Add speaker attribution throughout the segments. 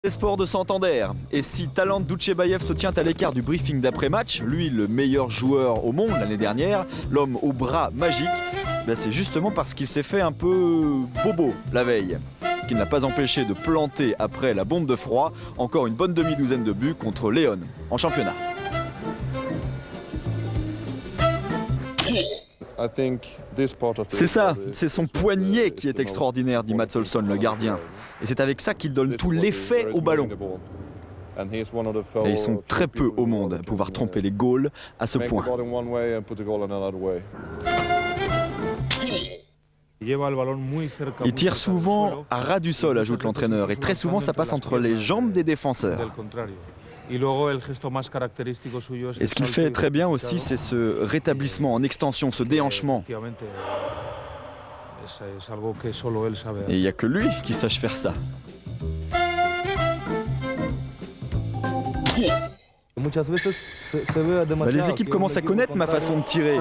Speaker 1: Les sports de Santander. Et si Talent Dutchebaev se tient à l'écart du briefing d'après-match, lui le meilleur joueur au monde l'année dernière, l'homme aux bras magiques, c'est justement parce qu'il s'est fait un peu bobo la veille. Ce qui ne l'a pas empêché de planter après la bombe de froid encore une bonne demi-douzaine de buts contre Léon en championnat. C'est ça, c'est son poignet qui est extraordinaire, dit Mats Olsson, le gardien. Et c'est avec ça qu'il donne tout l'effet au ballon. Et ils sont très peu au monde à pouvoir tromper les goals à ce point. Il tire souvent à ras du sol, ajoute l'entraîneur, et très souvent ça passe entre les jambes des défenseurs. Et ce qu'il fait très bien aussi, c'est ce rétablissement en extension, ce déhanchement. Et il n'y a que lui qui sache faire ça. Les équipes commencent à connaître ma façon de tirer.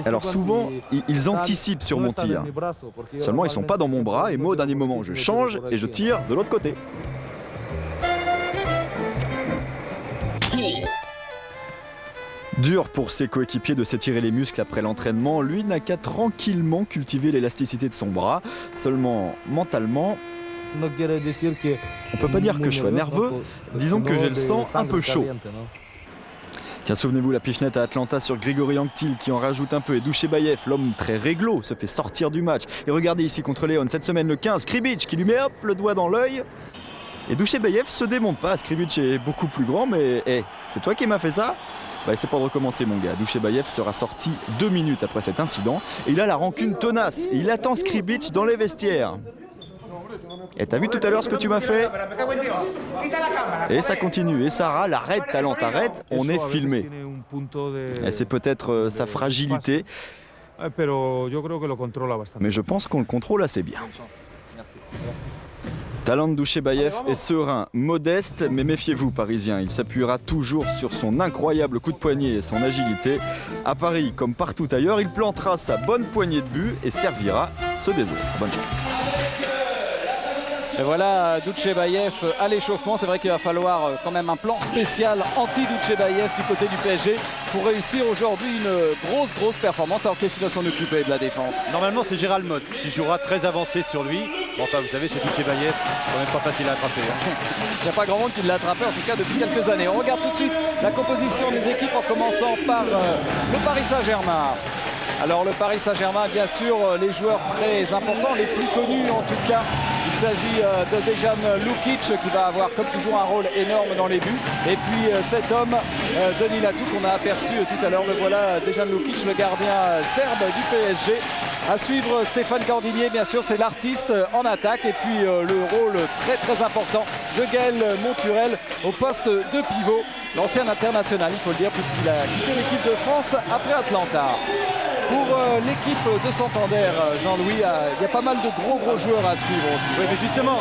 Speaker 1: Alors souvent, ils anticipent sur mon tir. Seulement, ils ne sont pas dans mon bras et moi, au dernier moment, je change et je tire de l'autre côté. Dur pour ses coéquipiers de s'étirer les muscles après l'entraînement, lui n'a qu'à tranquillement cultiver l'élasticité de son bras, seulement mentalement. On peut pas dire que je sois nerveux, disons que j'ai le sang un peu chaud. Tiens, souvenez-vous la pichenette à Atlanta sur Grigori Anktil qui en rajoute un peu, et Dutchebaev, l'homme très réglo, se fait sortir du match. Et regardez ici contre Léon, cette semaine le 15, Skribic qui lui met hop le doigt dans l'œil. Et Dutchebaev se démonte pas, Skribic est beaucoup plus grand, mais hey, c'est toi qui m'as fait ça ? C'est pas de recommencer mon gars. Dutchebaev sera sorti 2 minutes après cet incident et il a la rancune tenace et il attend Skribic dans les vestiaires. Et t'as vu tout à l'heure ce que tu m'as fait? Et ça continue. Et Sarah, arrête Talent, arrête, on est filmé. Et c'est peut-être sa fragilité. Mais je pense qu'on le contrôle assez bien. Talent Dutchebaev est serein, modeste, mais méfiez-vous Parisien, il s'appuiera toujours sur son incroyable coup de poignet et son agilité. À Paris, comme partout ailleurs, il plantera sa bonne poignée de buts et servira ceux des autres. Bonne chance.
Speaker 2: Et voilà Dutchebaev à l'échauffement. C'est vrai qu'il va falloir quand même un plan spécial anti-Dutchebaev du côté du PSG pour réussir aujourd'hui une grosse performance. Alors qu'est-ce qui va s'en occuper de la défense?
Speaker 3: Normalement c'est Gérald Mott qui jouera très avancé sur lui. Bon, enfin vous savez c'est Dutchebaev, quand même pas facile à attraper.
Speaker 2: Il n'y a pas grand monde qui l'a attrapé en tout cas depuis quelques années. On regarde tout de suite la composition des équipes en commençant par le Paris Saint-Germain. Alors le Paris Saint-Germain, bien sûr, les joueurs très importants, les plus connus en tout cas. Il s'agit de Dejan Lukic qui va avoir comme toujours un rôle énorme dans les buts. Et puis cet homme, Denis Latou, qu'on a aperçu tout à l'heure. Le voilà, Dejan Lukic, le gardien serbe du PSG. À suivre Stéphane Cordinier, bien sûr, c'est l'artiste en attaque. Et puis le rôle très important de Gaël Monturel au poste de pivot. L'ancien international, il faut le dire, puisqu'il a quitté l'équipe de France après Atlanta. Pour l'équipe de Santander, Jean-Louis, il y a pas mal de gros joueurs à suivre aussi.
Speaker 3: Oui, mais justement,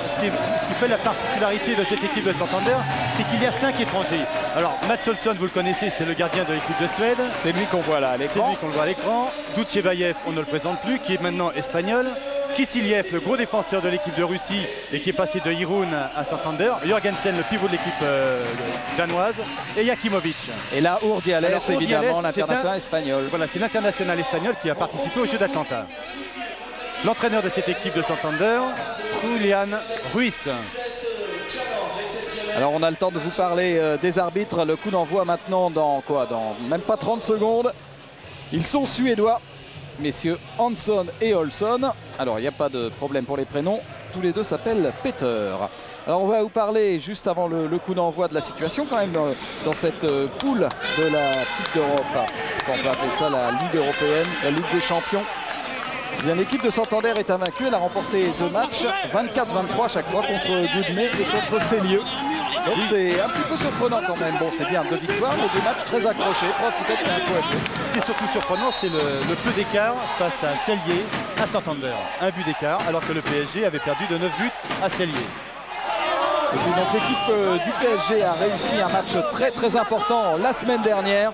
Speaker 3: ce qui fait la particularité de cette équipe de Santander, c'est qu'il y a 5 étrangers. Alors, Mats Olsson, vous le connaissez, c'est le gardien de l'équipe de Suède.
Speaker 2: C'est lui qu'on voit là à l'écran.
Speaker 3: C'est lui qu'on voit à l'écran. Dutchebaev, on ne le présente plus, qui est maintenant espagnol. Kissiliev, le gros défenseur de l'équipe de Russie et qui est passé de Irun à Santander. Jorgensen, le pivot de l'équipe danoise. Et Jakimovic.
Speaker 2: Et là, Urdiales, évidemment, l'international espagnol.
Speaker 3: Voilà, c'est l'international espagnol qui a participé aux Jeux d'Atlanta. L'entraîneur de cette équipe de Santander, Julian Ruiz.
Speaker 2: Alors on a le temps de vous parler des arbitres. Le coup d'envoi maintenant dans même pas 30 secondes. Ils sont suédois. Messieurs Hansson et Olsson. Alors il n'y a pas de problème pour les prénoms. Tous les deux s'appellent Peter. Alors on va vous parler juste avant le coup d'envoi de la situation quand même dans cette poule de la Coupe d'Europe. Enfin, on peut appeler ça la Ligue européenne, la Ligue des champions. Eh bien, l'équipe de Santander est invaincue. Elle a remporté 2 matchs, 24-23 chaque fois contre Goudmet et contre Célieu. Donc c'est un petit peu surprenant quand même. Bon, c'est bien 2 victoires, mais 2 matchs très accrochés. Presque peut-être un coup acheté.
Speaker 3: Ce qui est surtout surprenant, c'est le peu d'écart face à Cellier, à Santander. 1 but d'écart, alors que le PSG avait perdu de 9 buts à Cellier.
Speaker 2: Et puis donc l'équipe du PSG a réussi un match très important la semaine dernière.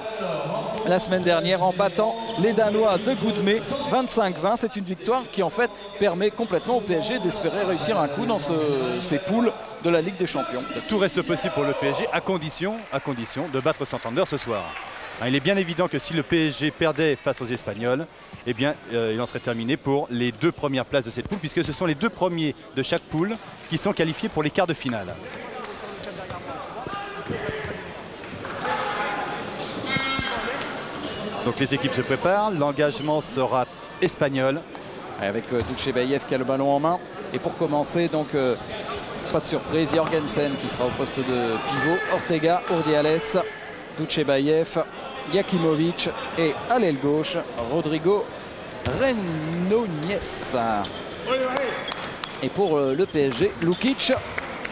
Speaker 2: la semaine dernière en battant les Danois de Goudmé 25-20. C'est une victoire qui en fait permet complètement au PSG d'espérer réussir un coup dans ces poules de la Ligue des Champions.
Speaker 3: Tout reste possible pour le PSG à condition de battre Santander ce soir. Il est bien évident que si le PSG perdait face aux Espagnols, eh bien, il en serait terminé pour les 2 premières places de cette poule, puisque ce sont les 2 premiers de chaque poule qui sont qualifiés pour les quarts de finale. Donc les équipes se préparent, l'engagement sera espagnol.
Speaker 2: Avec Dutchebaev qui a le ballon en main. Et pour commencer, donc, pas de surprise, Jorgensen qui sera au poste de pivot, Ortega, Urdiales, Dutchebaev, Jakimovic et à l'aile gauche, Rodrigo Renonies. Et pour le PSG, Lukic,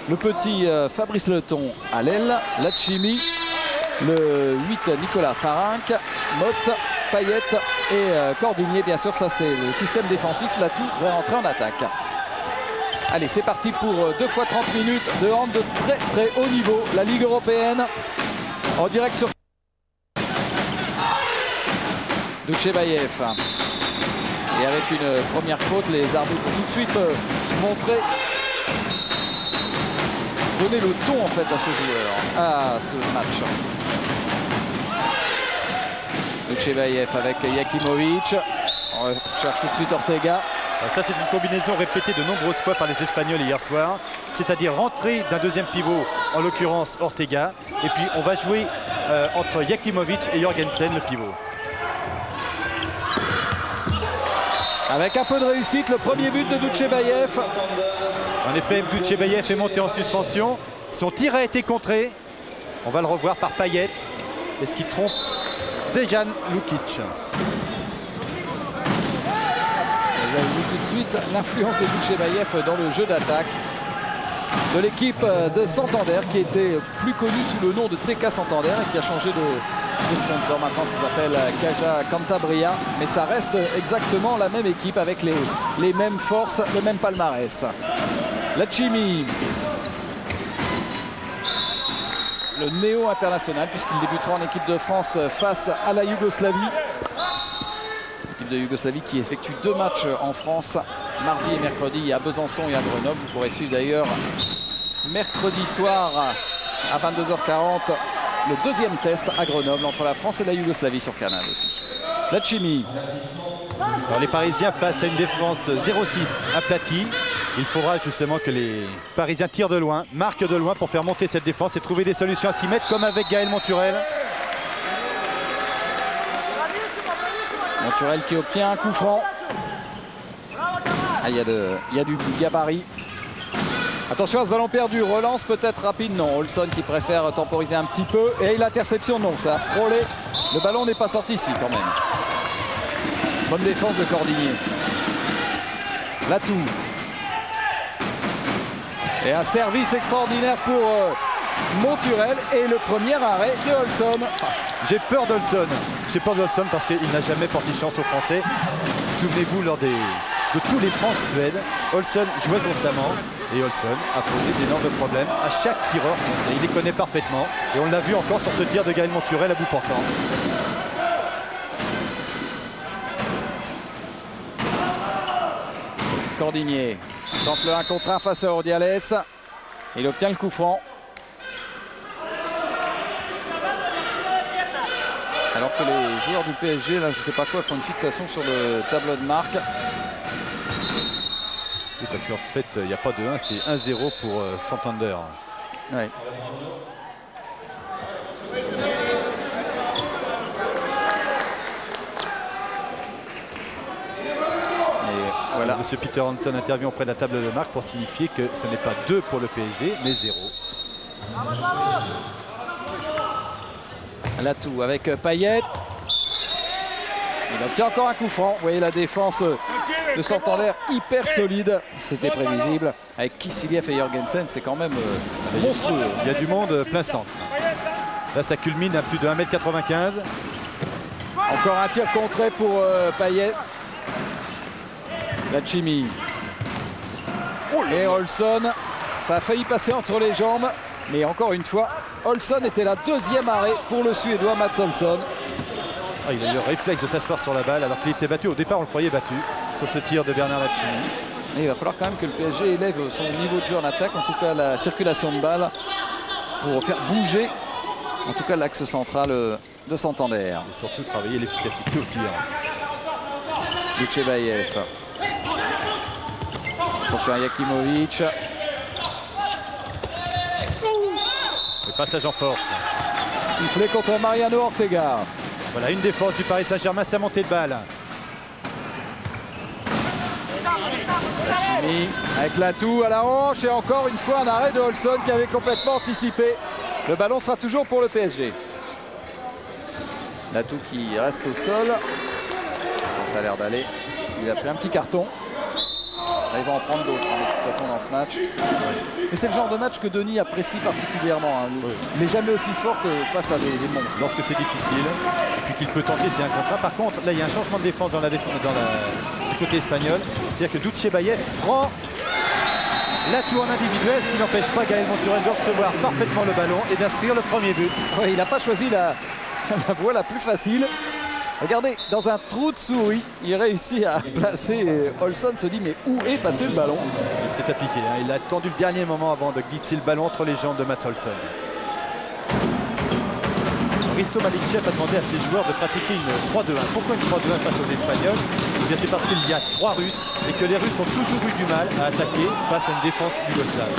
Speaker 2: le petit Fabrice Leton à l'aile, Lachimi, le 8 Nicolas Farinck, Motte, Payet et Cordigné. Bien sûr, ça c'est le système défensif. Là, tout va rentrer en attaque. Allez, c'est parti pour 2 fois 30 minutes de hand de très très haut niveau. La Ligue européenne en direct sur Dutchebaev. Et avec une première faute, les arbitres vont tout de suite montrer, donner le ton en fait à ce joueur, à ce match. Dutchebaev avec Jakimovic. On cherche tout de suite Ortega.
Speaker 3: Ça, c'est une combinaison répétée de nombreuses fois par les Espagnols hier soir. C'est-à-dire rentrer d'un deuxième pivot, en l'occurrence Ortega. Et puis on va jouer entre Jakimovic et Jorgensen, le pivot.
Speaker 2: Avec un peu de réussite, le premier but de Dutchebaev.
Speaker 3: En effet, Dutchebaev est monté en suspension. Son tir a été contré. On va le revoir par Payet. Est-ce qu'il trompe Dejan Lukic?
Speaker 2: Vous avez vu tout de suite l'influence de Dutchebaev dans le jeu d'attaque de l'équipe de Santander, qui était plus connue sous le nom de TK Santander et qui a changé de sponsor. Maintenant, ça s'appelle Caja Cantabria, mais ça reste exactement la même équipe avec les mêmes forces, le même palmarès. Lachimi, le néo-international, puisqu'il débutera en équipe de France face à la Yougoslavie. L'équipe de Yougoslavie qui effectue 2 matchs en France, mardi et mercredi à Besançon et à Grenoble. Vous pourrez suivre d'ailleurs mercredi soir à 22h40 le 2e test à Grenoble entre la France et la Yougoslavie sur Canal aussi. Lachimi.
Speaker 3: Alors les Parisiens face à une défense 0-6 aplatie. Il faudra justement que les Parisiens tirent de loin, marquent de loin pour faire monter cette défense et trouver des solutions à s'y mettre, comme avec Gaël Monturel.
Speaker 2: Monturel qui obtient un coup franc. Ah, il y a du gabarit. Attention à ce ballon perdu, relance peut-être rapide, non. Olsson qui préfère temporiser un petit peu. Et l'interception, non, ça a frôlé. Le ballon n'est pas sorti ici quand même. Bonne défense de Cordigné. Latou. Et un service extraordinaire pour Monturel et le premier arrêt de Olsson.
Speaker 3: J'ai peur d'Olsson. J'ai peur d'Olsson parce qu'il n'a jamais porté chance aux Français. Souvenez-vous, lors de tous les France-Suède, Olsson jouait constamment et Olsson a posé d'énormes problèmes à chaque tireur français. Il les connaît parfaitement et on l'a vu encore sur ce tir de Gaël Monturel à bout portant.
Speaker 2: Cordigné tente le 1 contre 1 face à Urdiales. Il obtient le coup franc. Alors que les joueurs du PSG, là, je ne sais pas quoi, font une fixation sur le tableau de marque.
Speaker 3: Oui, parce qu'en fait, il n'y a pas de 1, c'est 1-0 pour Santander.
Speaker 2: Ouais. Voilà.
Speaker 3: Monsieur Peter Hansen intervient auprès de la table de marque pour signifier que ce n'est pas 2 pour le PSG, mais 0.
Speaker 2: Latou avec Payet. Il obtient encore un coup franc. Vous voyez la défense de Santander hyper solide. C'était prévisible. Avec Kissiliev et Jorgensen, c'est quand même monstrueux.
Speaker 3: Il y a du monde plein centre. Là, ça culmine à plus de 1m95.
Speaker 2: Encore un tir contré pour Payet. Lachimi. Et Olsson. Ça a failli passer entre les jambes. Mais encore une fois, Olsson était la 2e arrêt pour le Suédois Mats Olsson.
Speaker 3: Ah, il a eu le réflexe de s'asseoir sur la balle alors qu'il était battu. Au départ, on le croyait battu sur ce tir de Bernard Lachimi.
Speaker 2: Et il va falloir quand même que le PSG élève son niveau de jeu en attaque, en tout cas la circulation de balles, pour faire bouger en tout cas l'axe central de Santander.
Speaker 3: Et surtout travailler l'efficacité au tir.
Speaker 2: Dutchebaev. Attention à Yakimovic.
Speaker 3: Le passage en force.
Speaker 2: Sifflé contre Mariano Ortega.
Speaker 3: Voilà une des forces du Paris Saint-Germain, sa montée de balle.
Speaker 2: Lachimi avec l'atout à la hanche et encore une fois un arrêt de Olson qui avait complètement anticipé. Le ballon sera toujours pour le PSG. L'atout qui reste au sol. Bon, ça a l'air d'aller. Il a pris un petit carton. Là, il va en prendre d'autres de toute façon dans ce match. Mais c'est le genre de match que Denis apprécie particulièrement. Il n'est jamais aussi fort que face à des monstres.
Speaker 3: Lorsque c'est difficile et puis qu'il peut tenter, c'est un contrat. Par contre, là, il y a un changement de défense du côté espagnol. C'est-à-dire que Dutchebaev prend l'atout en individuel, ce qui n'empêche pas Gaël Monturel de recevoir parfaitement le ballon et d'inscrire le premier but.
Speaker 2: Oui, il n'a pas choisi la voie la plus facile. Regardez, dans un trou de souris, il réussit à placer. Olson se dit, mais où est passé le ballon?
Speaker 3: Il s'est appliqué, hein. Il a attendu le dernier moment avant de glisser le ballon entre les jambes de Mats Olson. Risto Malikchev a demandé à ses joueurs de pratiquer une 3-2-1. Pourquoi une 3-2-1 face aux Espagnols? Eh bien, c'est parce qu'il y a 3 Russes et que les Russes ont toujours eu du mal à attaquer face à une défense yougoslave.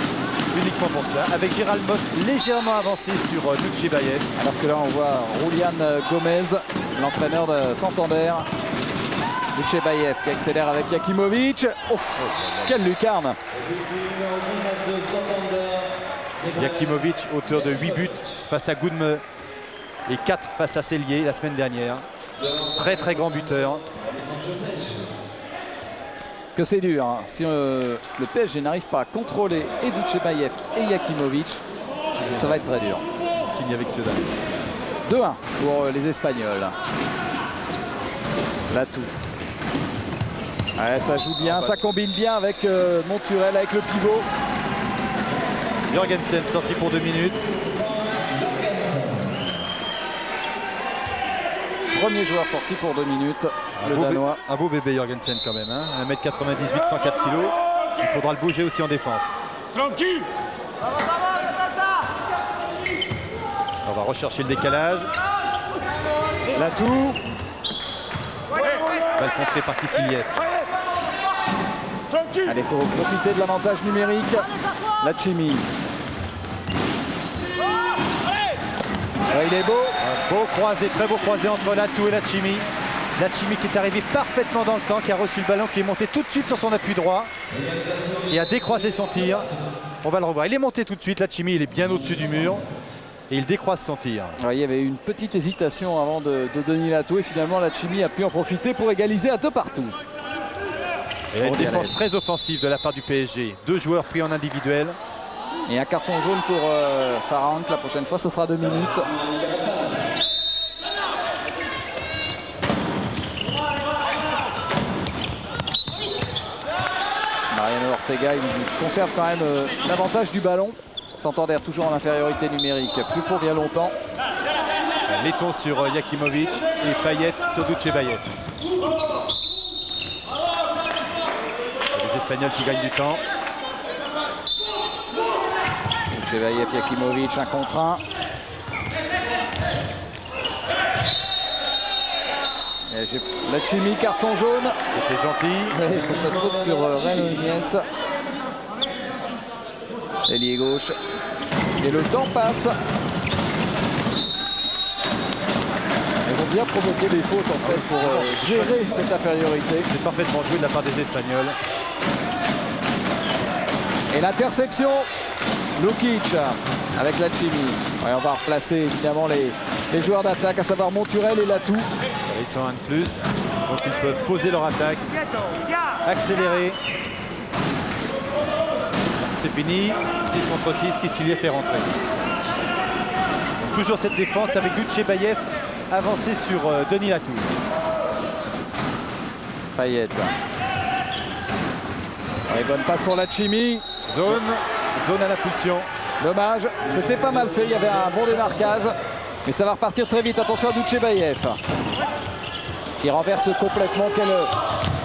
Speaker 3: Uniquement pour cela, avec Gérald Mott légèrement avancé sur Dutchebaev.
Speaker 2: Alors que là, on voit Julian Gomez, l'entraîneur de Santander. Dutchebaev qui accélère avec Yakimovic. Ouf, quelle lucarne!
Speaker 3: Yakimovic, auteur de 8 buts face à Goudme et 4 face à Cellier la semaine dernière. Très très grand buteur.
Speaker 2: Que c'est dur, hein. Si le PSG n'arrive pas à contrôler et Dutchebaev et Yakimovic, ça va être très dur.
Speaker 3: Signe avec ceux-là.
Speaker 2: 2-1 pour les Espagnols. L'atout. Ouais, ça joue bien, ça combine bien avec Monturel, avec le pivot.
Speaker 3: Jorgensen sorti pour 2 minutes.
Speaker 2: Premier joueur sorti pour 2 minutes, le Danois.
Speaker 3: Un beau bébé Jorgensen quand même, hein. 1m98, 104 kg. Il faudra le bouger aussi en défense.
Speaker 4: Tranquille.
Speaker 3: On va rechercher le décalage.
Speaker 2: L'atout.
Speaker 3: Balle contrée par Kissiliev.
Speaker 2: Allez, il faut profiter de l'avantage numérique. Lachimi. Ouais, il est beau.
Speaker 3: Un beau croisé, très beau croisé entre Latou et Lachimi. Lachimi qui est arrivé parfaitement dans le temps, qui a reçu le ballon, qui est monté tout de suite sur son appui droit et a décroisé son tir. On va le revoir. Il est monté tout de suite. Lachimi, il est bien au-dessus du mur et il décroise son tir.
Speaker 2: Ouais, il y avait une petite hésitation avant de Denis Latou et finalement Lachimi a pu en profiter pour égaliser à 2 partout.
Speaker 3: Et une défense très offensive de la part du PSG. 2 joueurs pris en individuel.
Speaker 2: Et un carton jaune pour Farranc. La prochaine fois, ce sera 2 minutes. Mariano Ortega, il conserve quand même l'avantage du ballon. Santander toujours en infériorité numérique, plus pour bien longtemps.
Speaker 3: Letton sur Yakimovic et Payet sur Dutchebaev. Les Espagnols qui gagnent du temps.
Speaker 2: Dutchebaev, Yakimovic, 1 contre 1. Lachimi, carton jaune.
Speaker 3: C'était gentil.
Speaker 2: Oui, pour cette faute sur Renan Nunez. Ailier gauche. Et le temps passe. Ils vont bien provoquer des fautes en fait pour gérer cette infériorité.
Speaker 3: C'est parfaitement joué de la part des Espagnols.
Speaker 2: Et l'interception. Lukic avec Lachimi. Ouais, on va replacer évidemment les joueurs d'attaque, à savoir Monturel et Latou.
Speaker 3: Ils sont un de plus, donc ils peuvent poser leur attaque, accélérer. C'est fini, 6 contre 6, Kissiliev fait rentrer. Donc toujours cette défense avec Dutchebaev avancé sur Denis Latou.
Speaker 2: Payet. Ouais, bonne passe pour Lachimi.
Speaker 3: Zone à la pulsion.
Speaker 2: Dommage, c'était pas mal fait, il y avait un bon démarquage. Mais ça va repartir très vite, attention à Dutchebaev. qui renverse complètement.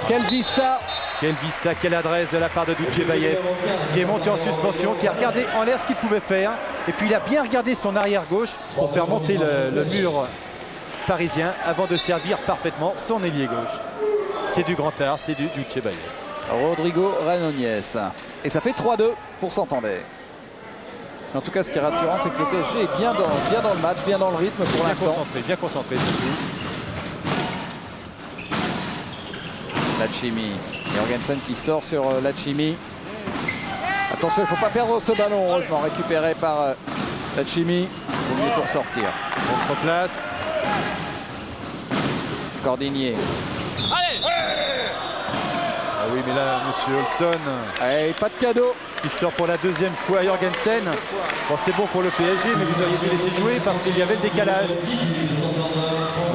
Speaker 2: Quelle vista!
Speaker 3: Quelle vista, quelle adresse de la part de Doudjebaev, qui est monté en suspension, qui a regardé en l'air ce qu'il pouvait faire. Et puis il a bien regardé son arrière gauche pour faire monter le mur parisien avant de servir parfaitement son ailier gauche. C'est du grand art, c'est du Doudjebaev.
Speaker 2: Rodrigo Renonies. Et ça fait 3-2 pour Santander. En tout cas, ce qui est rassurant, c'est que le PSG est bien dans le match, bien dans le rythme pour l'instant.
Speaker 3: Bien concentré surtout.
Speaker 2: Lachimi. Jorgensen qui sort sur Lachimi. Attention, il ne faut pas perdre ce ballon. Heureusement récupéré par Lachimi. Il vaut mieux tout ressortir.
Speaker 3: On se replace.
Speaker 2: Cordinier.
Speaker 3: Ah oui, mais là, monsieur Olson.
Speaker 2: Allez, pas de cadeau.
Speaker 3: Il sort pour la deuxième fois Jorgensen. Bon, c'est bon pour le PSG, mais vous auriez dû laisser jouer parce qu'il y avait le décalage.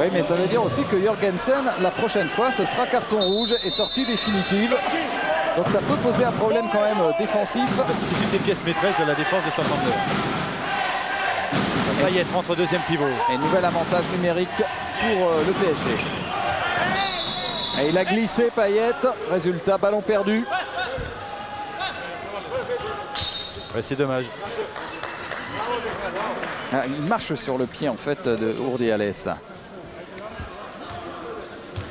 Speaker 2: Oui, mais ça veut dire aussi que Jorgensen, la prochaine fois, ce sera carton rouge et sortie définitive. Donc ça peut poser un problème quand même défensif.
Speaker 3: C'est une des pièces maîtresses de la défense de Santander. Payet rentre deuxième pivot.
Speaker 2: Et nouvel avantage numérique pour le PSG. Et il a glissé Payet. Résultat, ballon perdu.
Speaker 3: Ouais, c'est dommage.
Speaker 2: Ah, il marche sur le pied en fait de Urdiales.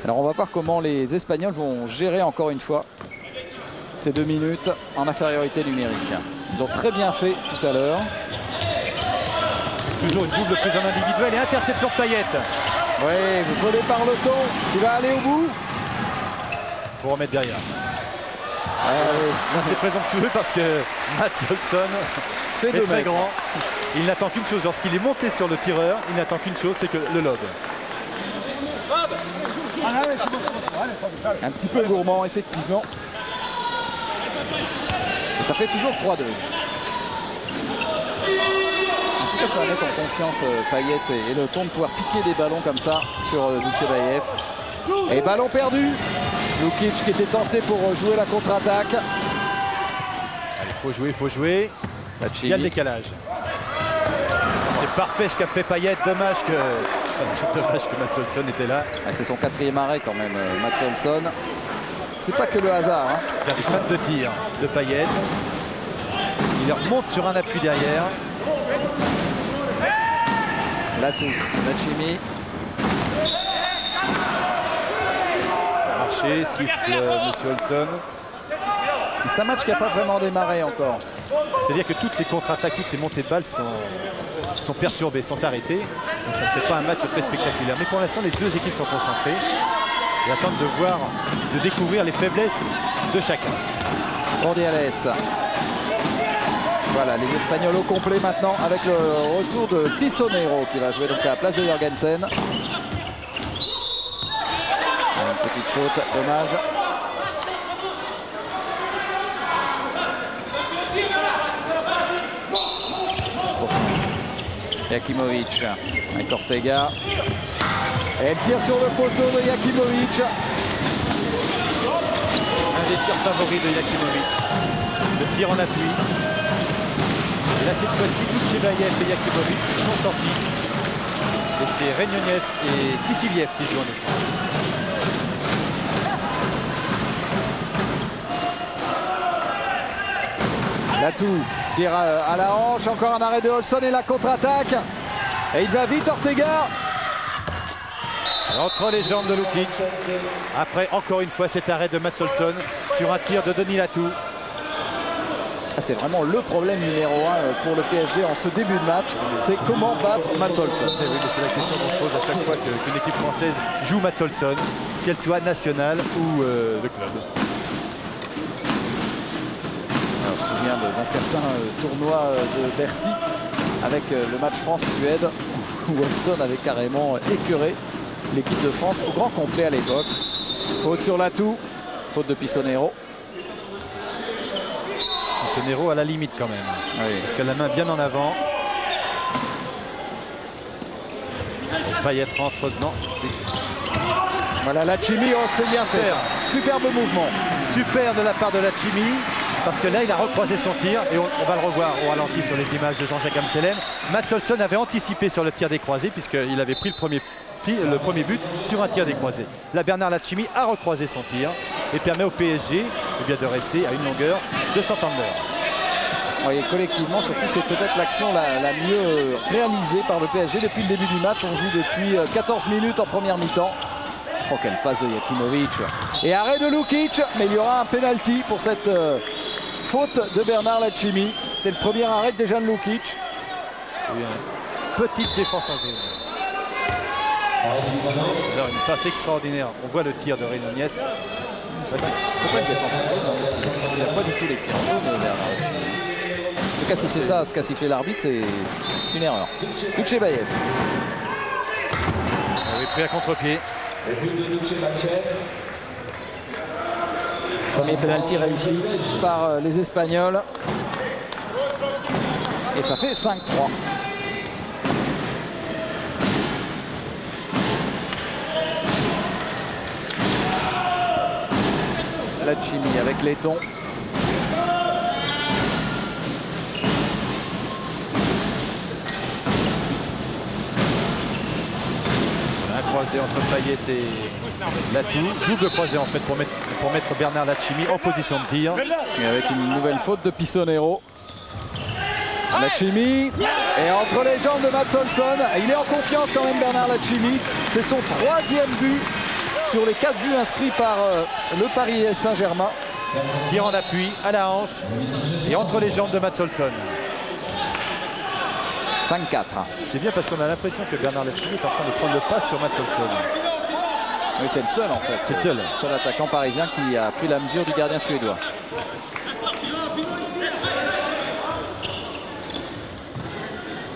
Speaker 2: Alors on va voir comment les Espagnols vont gérer encore une fois ces 2 minutes en infériorité numérique. Ils l'ont très bien fait tout à l'heure.
Speaker 3: Toujours une double prise en individuel et interception de Payet.
Speaker 2: Oui, vous volez par le ton, qui va aller au bout.
Speaker 3: Il faut remettre derrière.
Speaker 2: Ah, oui.
Speaker 3: Là c'est présomptueux parce que Mats Olsson
Speaker 2: fait
Speaker 3: est très grand. Il n'attend qu'une chose, lorsqu'il est monté sur le tireur, il n'attend qu'une chose, c'est que le lob.
Speaker 2: Un petit peu gourmand, effectivement. Et ça fait toujours 3-2. En tout cas, ça va mettre en confiance Payet et le ton de pouvoir piquer des ballons comme ça sur Doudjebaev. Et ballon perdu. Lukic qui était tenté pour jouer la contre-attaque.
Speaker 3: Il faut jouer. Il y a le décalage. C'est parfait ce qu'a fait Payet. Dommage que Mats Olsson était là.
Speaker 2: C'est son 4e arrêt quand même, Mats Olsson. C'est pas que le hasard. Hein.
Speaker 3: Il y a des fans de tir de Payet. Il remonte sur un appui derrière.
Speaker 2: Latou, Lachimi.
Speaker 3: Marché, siffle monsieur Olsson.
Speaker 2: C'est un match qui n'a pas vraiment démarré encore.
Speaker 3: C'est-à-dire que toutes les contre-attaques, toutes les montées de balles sont perturbées, sont arrêtées. Donc ça ne fait pas un match très spectaculaire. Mais pour l'instant, les deux équipes sont concentrées et attendent de découvrir les faiblesses de chacun.
Speaker 2: Urdiales. Voilà, les Espagnols au complet maintenant avec le retour de Pisonero qui va jouer donc à la place de Jorgensen. Une petite faute, dommage. Jakimovic avec Ortega. Et elle tire sur le poteau de Jakimovic.
Speaker 3: Un des tirs favoris de Jakimovic. Le tir en appui. Et là cette fois-ci, Doudjebaev et Jakimovic sont sortis. Et c'est Renonies et Kissiliev qui jouent en défense.
Speaker 2: Latou tire à la hanche, encore un arrêt de Olsson et la contre-attaque. Et il va vite Ortega.
Speaker 3: Entre les jambes de Lukic. Après encore une fois cet arrêt de Mats Olsson sur un tir de Denis Latou.
Speaker 2: C'est vraiment le problème numéro 1 pour le PSG en ce début de match. C'est comment battre Mats Olsson.
Speaker 3: Oui, mais c'est la question qu'on se pose à chaque fois qu'une équipe française joue Mats Olsson, qu'elle soit nationale ou de club.
Speaker 2: Alors, je me souviens d'un certain tournoi de Bercy avec le match France-Suède où Olsson avait carrément écœuré l'équipe de France au grand complet à l'époque. Faute sur Latou, faute de Pisonero.
Speaker 3: Pisonero à la limite quand même.
Speaker 2: Oui.
Speaker 3: Parce que la main bien en avant. Payet rentre dedans.
Speaker 2: Voilà Lachimi, oh, c'est bien fait. Superbe mouvement.
Speaker 3: Super de la part de Lachimi. Parce que là, il a recroisé son tir et on va le revoir au ralenti sur les images de Jean-Jacques Amselem. Mats Olsson avait anticipé sur le tir des croisés puisqu'il avait pris le premier le premier but sur un tir des croisés. Là, Bernard Lachimi a recroisé son tir et permet au PSG de rester à une longueur de Santander.
Speaker 2: Oui, collectivement, surtout, c'est peut-être l'action la mieux réalisée par le PSG depuis le début du match. On joue depuis 14 minutes en première mi-temps. Oh, quelle passe de Jakimovic. Et arrêt de Lukic, mais il y aura un penalty pour cette faute de Bernard Lachimi. C'était le premier arrêt de Dejan Lukic.
Speaker 3: Petite défense en zone. Alors une passe extraordinaire. On voit le tir de Renonies.
Speaker 2: C'est pas une défense en zone, parce qu'il n'a pas du tout les pieds en zone, Bernard Lachimi. En tout cas, si c'est ça ce qu'a sifflé l'arbitre, c'est une erreur. Duchebaev.
Speaker 3: Oui, pris à contre-pied.
Speaker 2: Premier penalty réussi par les Espagnols. Et ça fait 5-3. Lachimi avec Letton.
Speaker 3: Un croisé entre Payet et Latou. Double croisé en fait pour mettre Bernard Lachimi en position de tir.
Speaker 2: Et avec une nouvelle faute de Pissonero. Lachimi et entre les jambes de Mats Olsson. Il est en confiance quand même, Bernard Lachimi. C'est son 3e but sur les 4 buts inscrits par le Paris Saint-Germain.
Speaker 3: Tir en appui à la hanche et entre les jambes de Mats Olsson.
Speaker 2: 5-4.
Speaker 3: C'est bien parce qu'on a l'impression que Bernard Lachimi est en train de prendre le pas sur Mats Olsson.
Speaker 2: Oui, c'est le seul en fait.
Speaker 3: C'est le
Speaker 2: seul attaquant parisien qui a pris la mesure du gardien suédois.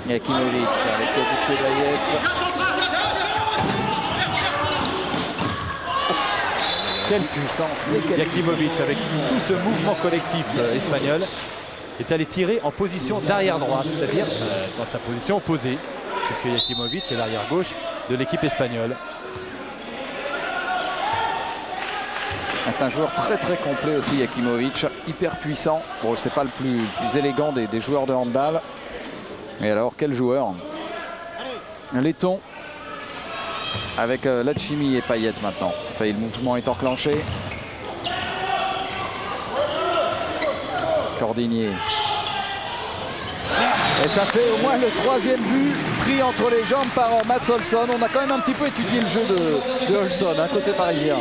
Speaker 2: Jakimovic avec Duchebaev. Quelle puissance.
Speaker 3: Jakimovic avec tout ce mouvement collectif espagnol est allé tirer en position d'arrière droit, c'est-à-dire dans sa position opposée, puisque Jakimovic est l'arrière gauche de l'équipe espagnole.
Speaker 2: C'est un joueur très très complet aussi, Jakimovic, hyper puissant. Bon, c'est pas le plus élégant des joueurs de handball. Mais alors, quel joueur. Letton avec Lachimi et Payet maintenant. Ça y est, le mouvement est enclenché. Cordinier. Et ça fait au moins le 3e but pris entre les jambes par Mats Olsson. On a quand même un petit peu étudié le jeu de Olsson, côté parisien.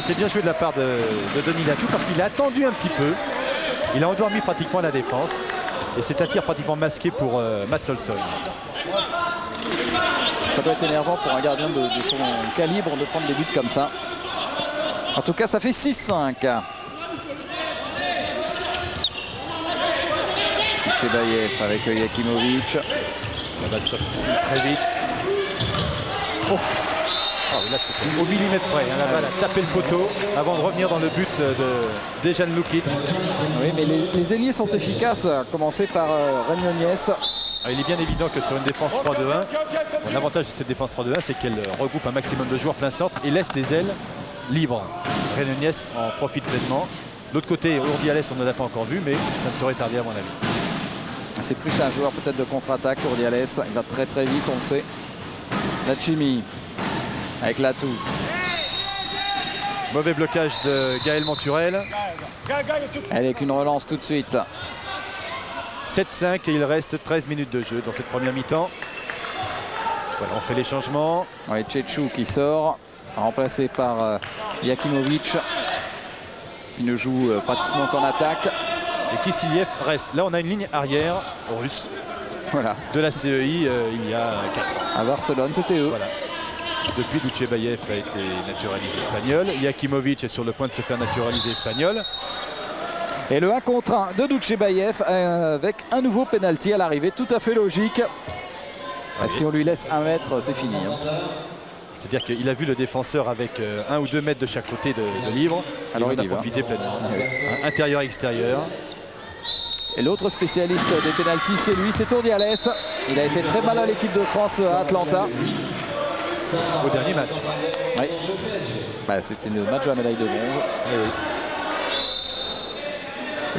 Speaker 3: C'est bien joué de la part de Denis Latou parce qu'il a attendu un petit peu. Il a endormi pratiquement la défense. Et c'est un tir pratiquement masqué pour Mats Olsson.
Speaker 2: Ça doit être énervant pour un gardien de son calibre de prendre des buts comme ça. En tout cas, ça fait 6-5. Duchebaev avec Jakimovic.
Speaker 3: La balle sort très vite. Ouf. Oh, là, c'était au millimètre près. La balle a tapé le poteau avant de revenir dans le but de Dejan Lukic.
Speaker 2: Oui, mais les ailiers sont efficaces, à commencer par Renonies.
Speaker 3: Il est bien évident que sur une défense 3-2-1, l'avantage de cette défense 3-2-1, c'est qu'elle regroupe un maximum de joueurs plein centre et laisse les ailes libres. Renonies en profite pleinement. L'autre côté, Urdiales, on ne l'a pas encore vu, mais ça ne saurait tarder à mon avis.
Speaker 2: C'est plus un joueur peut-être de contre-attaque, Urdiales. Il va très très vite, on le sait. Lachimi avec Latou.
Speaker 3: Mauvais blocage de Gaël Monturel.
Speaker 2: Avec une relance tout de suite.
Speaker 3: 7-5 et il reste 13 minutes de jeu dans cette première mi-temps. Voilà, on fait les changements.
Speaker 2: Oui, Tchétchou qui sort, remplacé par Jakimovic, qui ne joue pratiquement qu'en attaque.
Speaker 3: Et Kissiliev reste. Là, on a une ligne arrière russe.
Speaker 2: Voilà.
Speaker 3: De la CEI il y a 4 ans.
Speaker 2: À Barcelone, c'était eux.
Speaker 3: Voilà. Depuis, Duchebaev a été naturalisé espagnol. Jakimovic est sur le point de se faire naturaliser espagnol.
Speaker 2: Et le 1 contre 1 de Duchebaev avec un nouveau penalty à l'arrivée, tout à fait logique. Oui. Si on lui laisse 1 mètre, c'est fini.
Speaker 3: C'est-à-dire qu'il a vu le défenseur avec 1 ou 2 mètres de chaque côté de livre. Alors il en a profité pleinement. Intérieur-extérieur.
Speaker 2: Et l'autre spécialiste des pénaltys, c'est lui, c'est Urdiales. Il avait fait très mal à l'équipe de France à Atlanta.
Speaker 3: Au dernier match.
Speaker 2: Oui. C'était le match de la médaille de bronze.
Speaker 3: Oui.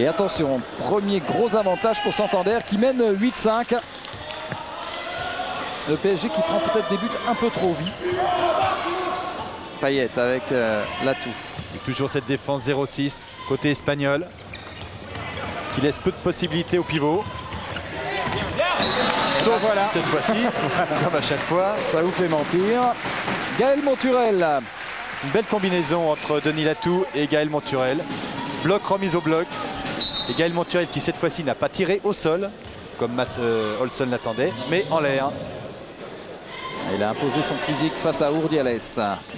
Speaker 2: Et attention, premier gros avantage pour Santander qui mène 8-5. Le PSG qui prend peut-être des buts un peu trop vite. Payet avec l'atout.
Speaker 3: Et toujours cette défense 0-6 côté espagnol qui laisse peu de possibilités au pivot.
Speaker 2: Sauf voilà.
Speaker 3: Cette fois-ci, comme à chaque fois.
Speaker 2: Ça vous fait mentir. Gaël Monturel.
Speaker 3: Une belle combinaison entre Denis Latou et Gaël Monturel. Bloc remise au bloc. Et Gaël Monturel qui cette fois-ci n'a pas tiré au sol, comme Mats Olsson l'attendait, mais en l'air.
Speaker 2: Il a imposé son physique face à Urdiales.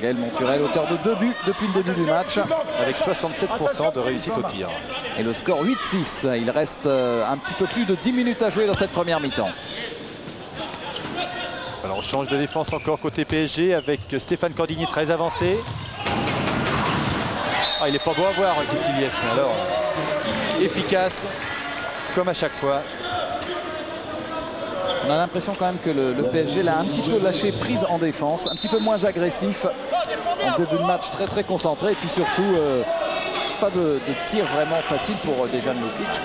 Speaker 2: Gaël Monturel, auteur de 2 buts depuis le début du match.
Speaker 3: Avec 67% de réussite au tir.
Speaker 2: Et le score 8-6. Il reste un petit peu plus de 10 minutes à jouer dans cette première mi-temps.
Speaker 3: Alors on change de défense encore côté PSG avec Stéphane Cordigny très avancé. Ah, il n'est pas beau à voir Kissiliev, mais alors efficace comme à chaque fois.
Speaker 2: On a l'impression quand même que le PSG l'a un petit peu lâché prise en défense, un petit peu moins agressif. En début de match très concentré et puis surtout pas de tir vraiment facile pour Dejan Lukic.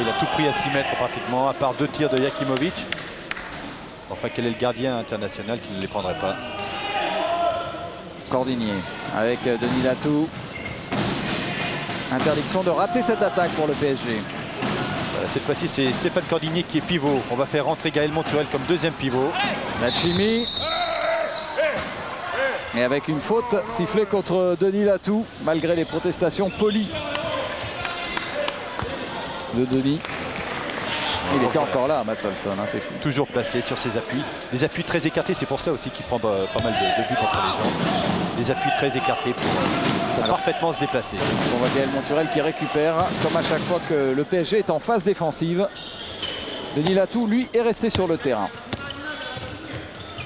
Speaker 3: Il a tout pris à 6 mètres pratiquement, à part 2 tirs de Jakimovic. Enfin, quel est le gardien international qui ne les prendrait pas?
Speaker 2: Cordigny avec Denis Latou. Interdiction de rater cette attaque pour le PSG.
Speaker 3: Voilà, cette fois-ci, c'est Stéphane Cordigny qui est pivot. On va faire rentrer Gaël Monturel comme deuxième pivot.
Speaker 2: Lachimi. Et avec une faute sifflée contre Denis Latou, malgré les protestations polies de Denis. Il était encore là, Mats Olsson, hein, c'est fou.
Speaker 3: Toujours placé sur ses appuis. Des appuis très écartés, c'est pour ça aussi qu'il prend pas mal de buts entre les jambes. Des appuis très écartés pour parfaitement se déplacer.
Speaker 2: On voit Gaël Monturel qui récupère, comme à chaque fois que le PSG est en phase défensive. Denis Latou, lui, est resté sur le terrain.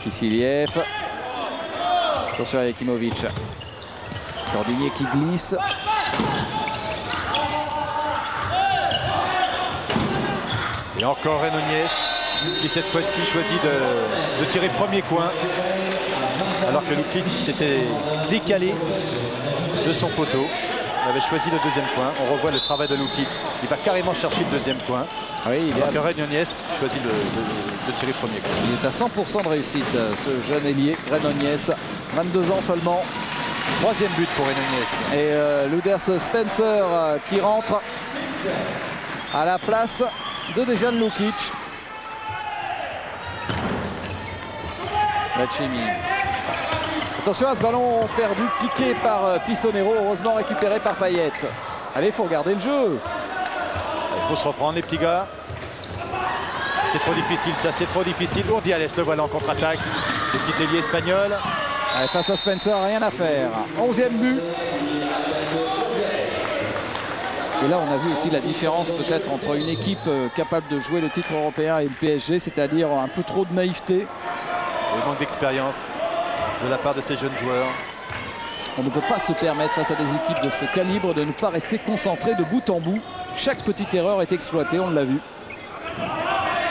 Speaker 2: Kissiliev. Attention à Jakimovic. Cordigny qui glisse.
Speaker 3: Et encore Renonies qui cette fois-ci choisit de tirer premier coin. Alors que Lukic s'était décalé de son poteau. Il avait choisi le deuxième coin. On revoit le travail de Lukic. Il va carrément chercher le deuxième coin.
Speaker 2: Oui,
Speaker 3: alors que Renonies choisit de tirer premier coin.
Speaker 2: Il est à 100% de réussite, ce jeune ailier, Renonies. 22 ans seulement.
Speaker 3: Troisième but pour Renonies.
Speaker 2: Et Luders Spencer qui rentre à la place de Dejan Lukic. Lachimi. Attention à ce ballon perdu, piqué par Pissonero, heureusement récupéré par Payet. Allez, il faut regarder le jeu.
Speaker 3: Il faut se reprendre les petits gars. C'est trop difficile, ça, c'est trop difficile. Urdiales, le voilà en contre-attaque. Le petit ailier espagnol.
Speaker 2: Allez, face à Spencer, rien à faire. 11e but. Et là, on a vu aussi la différence peut-être entre une équipe capable de jouer le titre européen et le PSG, c'est-à-dire un peu trop de naïveté.
Speaker 3: Le manque d'expérience de la part de ces jeunes joueurs.
Speaker 2: On ne peut pas se permettre face à des équipes de ce calibre de ne pas rester concentré de bout en bout. Chaque petite erreur est exploitée, on l'a vu.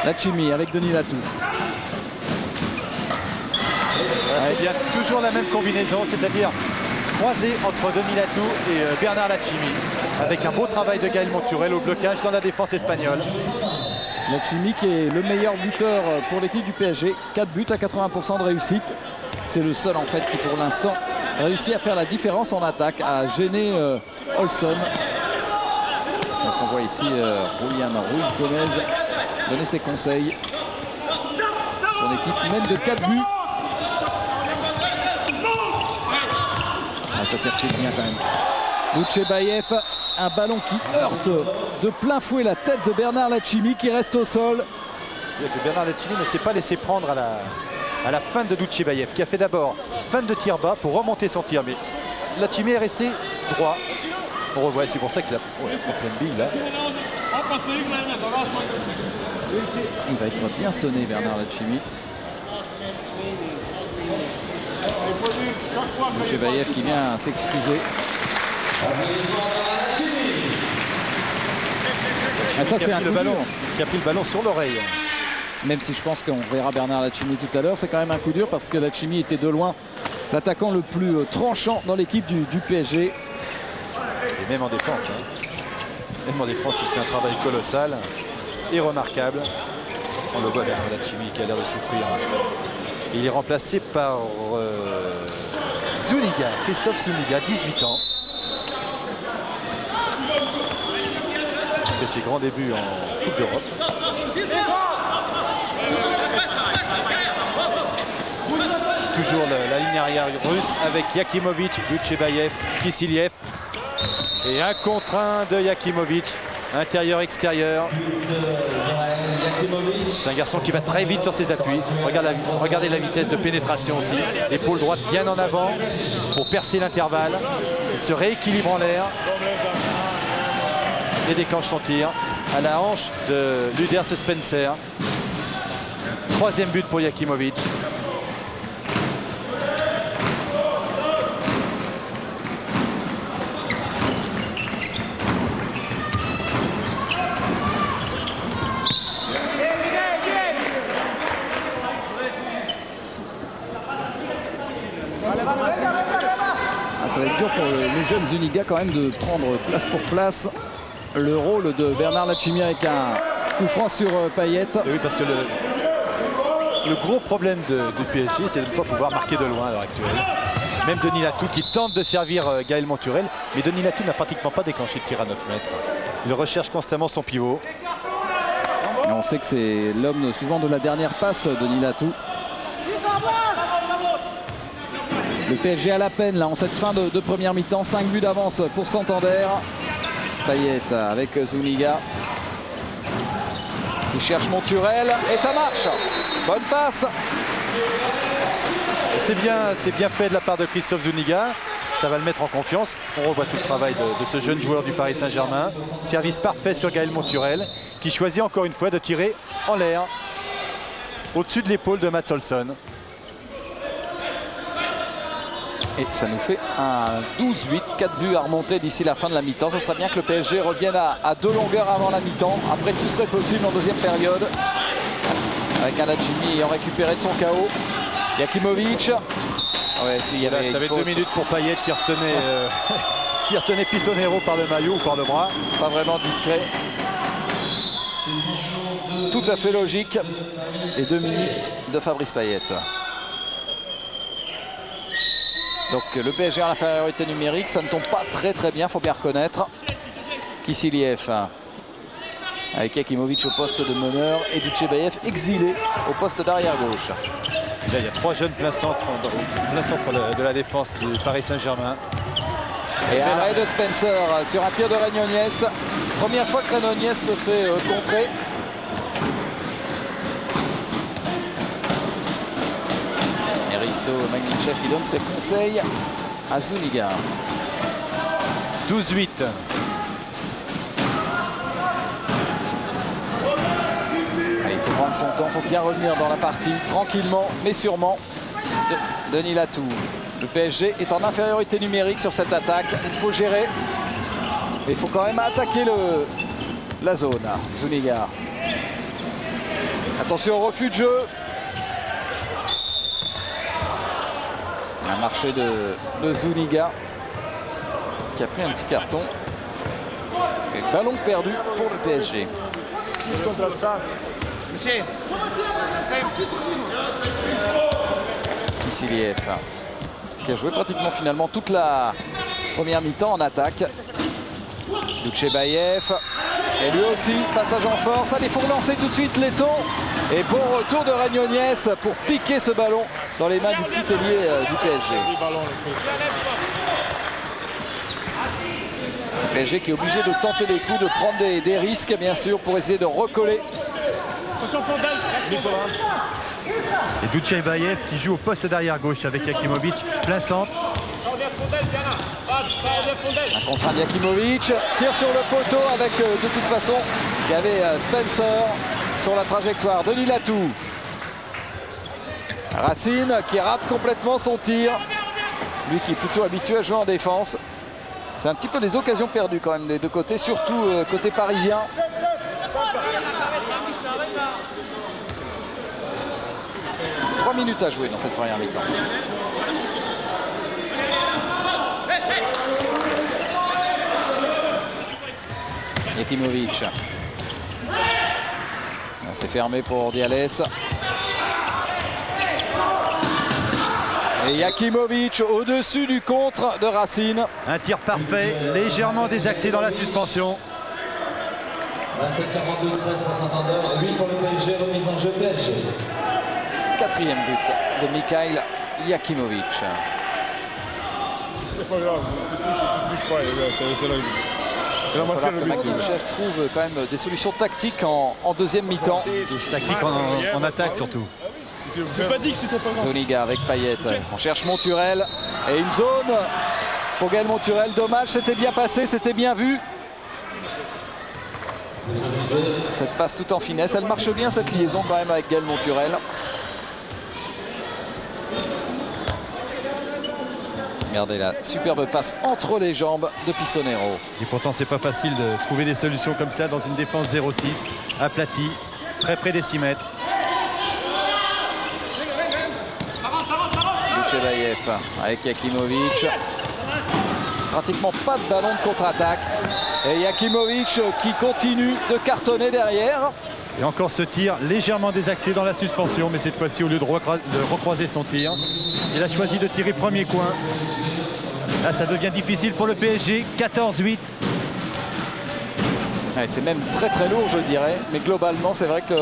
Speaker 2: Lachimi avec Denis Latou.
Speaker 3: C'est bien toujours la même combinaison, c'est-à-dire croisé entre Denis Latou et Bernard Lachimi, avec un beau travail de Gaël Monturel au blocage dans la défense espagnole.
Speaker 2: Lachimi qui est le meilleur buteur pour l'équipe du PSG. 4 buts à 80% de réussite. C'est le seul en fait qui pour l'instant réussit à faire la différence en attaque, à gêner Olsson. Donc on voit ici Julián Ruiz Gomez donner ses conseils. Son équipe mène de 4 buts. Ah, ça circule bien quand même. Boutchebaïev, un ballon qui heurte de plein fouet la tête de Bernard Lachimi qui reste au sol.
Speaker 3: C'est-à-dire que Bernard Lachimi ne s'est pas laissé prendre à la fin de Boutchebaïev, qui a fait d'abord fin de tir bas pour remonter son tir. Mais Lachimi est resté droit. On revoit, c'est pour ça qu'il a plein de billes là.
Speaker 2: Il va être bien sonné, Bernard Lachimi. Boutchebaïev qui vient s'excuser. Ah, ça, c'est un coup dur.
Speaker 3: Qui a pris le ballon sur l'oreille.
Speaker 2: Même si je pense qu'on verra Bernard Lachimi tout à l'heure, c'est quand même un coup dur parce que Lachimi était de loin l'attaquant le plus tranchant dans l'équipe du PSG.
Speaker 3: Et même en défense. Même en défense, il fait un travail colossal et remarquable. On le voit, Bernard Lachimi qui a l'air de souffrir. Il est remplacé par Zuniga, Christophe Zuniga, 18 ans. Il fait ses grands débuts en Coupe d'Europe. Toujours la ligne arrière russe avec Yakimovic, Dutchebaev, Kissiliev. Et un contre un de Yakimovic, intérieur-extérieur. C'est un garçon qui va très vite sur ses appuis. Regardez la vitesse de pénétration aussi. Épaule droite bien en avant pour percer l'intervalle. Il se rééquilibre en l'air et déclenche son tir à la hanche de Luders Spencer. Troisième but pour Yakimovic.
Speaker 2: Ça va être dur pour le jeune Zuniga quand même de prendre place pour place le rôle de Bernard Lachimi avec un coup franc sur Payet.
Speaker 3: Et oui, parce que le gros problème du PSG, c'est de ne pas pouvoir marquer de loin à l'heure actuelle. Même Denis Latou qui tente de servir Gaël Monturel, mais Denis Latou n'a pratiquement pas déclenché de tir à 9 mètres. Il recherche constamment son pivot.
Speaker 2: Et on sait que c'est l'homme souvent de la dernière passe, Denis Latou. Le PSG à la peine là en cette fin de première mi-temps. 5 buts d'avance pour Santander. Payet avec Zuniga qui cherche Monturel et ça marche. Bonne passe.
Speaker 3: C'est bien fait de la part de Christophe Zuniga. Ça va le mettre en confiance. On revoit tout le travail de ce jeune joueur du Paris Saint-Germain. Service parfait sur Gaël Monturel qui choisit encore une fois de tirer en l'air au-dessus de l'épaule de Mats Olsson.
Speaker 2: Et ça nous fait un 12-8, 4 buts à remonter d'ici la fin de la mi-temps. Ça serait bien que le PSG revienne à 2 longueurs avant la mi-temps. Après, tout serait possible en deuxième période. Avec un Lachimi ayant récupéré de son chaos. Yakimovic. Ouais, s'il y avait
Speaker 3: ça va être 2 minutes pour Payet qui retenait Pissonero par le maillot ou par le bras.
Speaker 2: Pas vraiment discret. Tout à fait logique. Et 2 minutes de Fabrice Payet. Donc le PSG a l'infériorité numérique, ça ne tombe pas très bien, faut bien reconnaître. Kissiliev avec Yakimovic au poste de meneur et Dutchebaev exilé au poste d'arrière gauche.
Speaker 3: Là, il y a 3 jeunes plein centre de la défense du Paris Saint-Germain.
Speaker 2: Et arrêt de Spencer sur un tir de Regnoniès. Première fois que Regnoniès se fait contrer. Risto Magnichev qui donne ses conseils à Zuniga.
Speaker 3: 12-8.
Speaker 2: Allez, il faut prendre son temps, il faut bien revenir dans la partie tranquillement mais sûrement. Denis Latou. Le PSG est en infériorité numérique sur cette attaque. Il faut gérer. Mais il faut quand même attaquer la zone. Zuniga. Attention au refus de jeu. Un marché de Zuniga qui a pris un petit carton. Et ballon perdu pour le PSG. Kissiliev qui a joué pratiquement finalement toute la première mi-temps en attaque. Dutchebaev et lui aussi passage en force. Allez, il faut relancer tout de suite Letton. Et bon retour de Regnoniès pour piquer ce ballon dans les mains du petit ailier du PSG. Le PSG qui est obligé de tenter des coups, de prendre des risques bien sûr pour essayer de recoller.
Speaker 3: Et Dutchebaev qui joue au poste d'arrière gauche avec Yakimovic, plein centre.
Speaker 2: Un contre un Yakimovic, tire sur le poteau avec de toute façon il y avait Spencer sur la trajectoire. Denis Latou. Racine qui rate complètement son tir. Lui qui est plutôt habitué à jouer en défense. C'est un petit peu des occasions perdues quand même des deux côtés, surtout côté parisien. « 3 minutes à jouer dans cette première mi-temps. Yakimovic. C'est fermé pour Diales. Et Jakimovic au-dessus du contre de Racine.
Speaker 3: Un tir parfait, légèrement désaxé dans la suspension.
Speaker 4: 27-42, 13% 8 pour le PSG, remise en jeu PSG.
Speaker 2: 4e but de Mikhail Jakimovic.
Speaker 5: C'est pas grave, tu touches pas, les gars, c'est la vie.
Speaker 2: Il va falloir que Maklinchev trouve quand même des solutions tactiques en deuxième mi-temps.
Speaker 3: Tactique en attaque surtout.
Speaker 5: J'ai pas dit que c'était pas grave.
Speaker 2: Zuniga avec Payet. On cherche Monturel. Et une zone pour Gaël Monturel. Dommage, c'était bien passé, c'était bien vu. Cette passe tout en finesse. Elle marche bien cette liaison quand même avec Gaël Monturel. Regardez la superbe passe entre les jambes de Pissonero.
Speaker 3: Et pourtant, c'est pas facile de trouver des solutions comme cela dans une défense 0-6, aplatie, très près des 6 mètres.
Speaker 2: Luchevaev avec Jakimovic. Pratiquement pas de ballon de contre-attaque. Et Jakimovic qui continue de cartonner derrière.
Speaker 3: Et encore ce tir légèrement désaxé dans la suspension, mais cette fois-ci, au lieu de recroiser son tir, il a choisi de tirer premier coin. Là, ça devient difficile pour le PSG, 14-8.
Speaker 2: Ouais, c'est même très très lourd, je dirais. Mais globalement, c'est vrai qu'il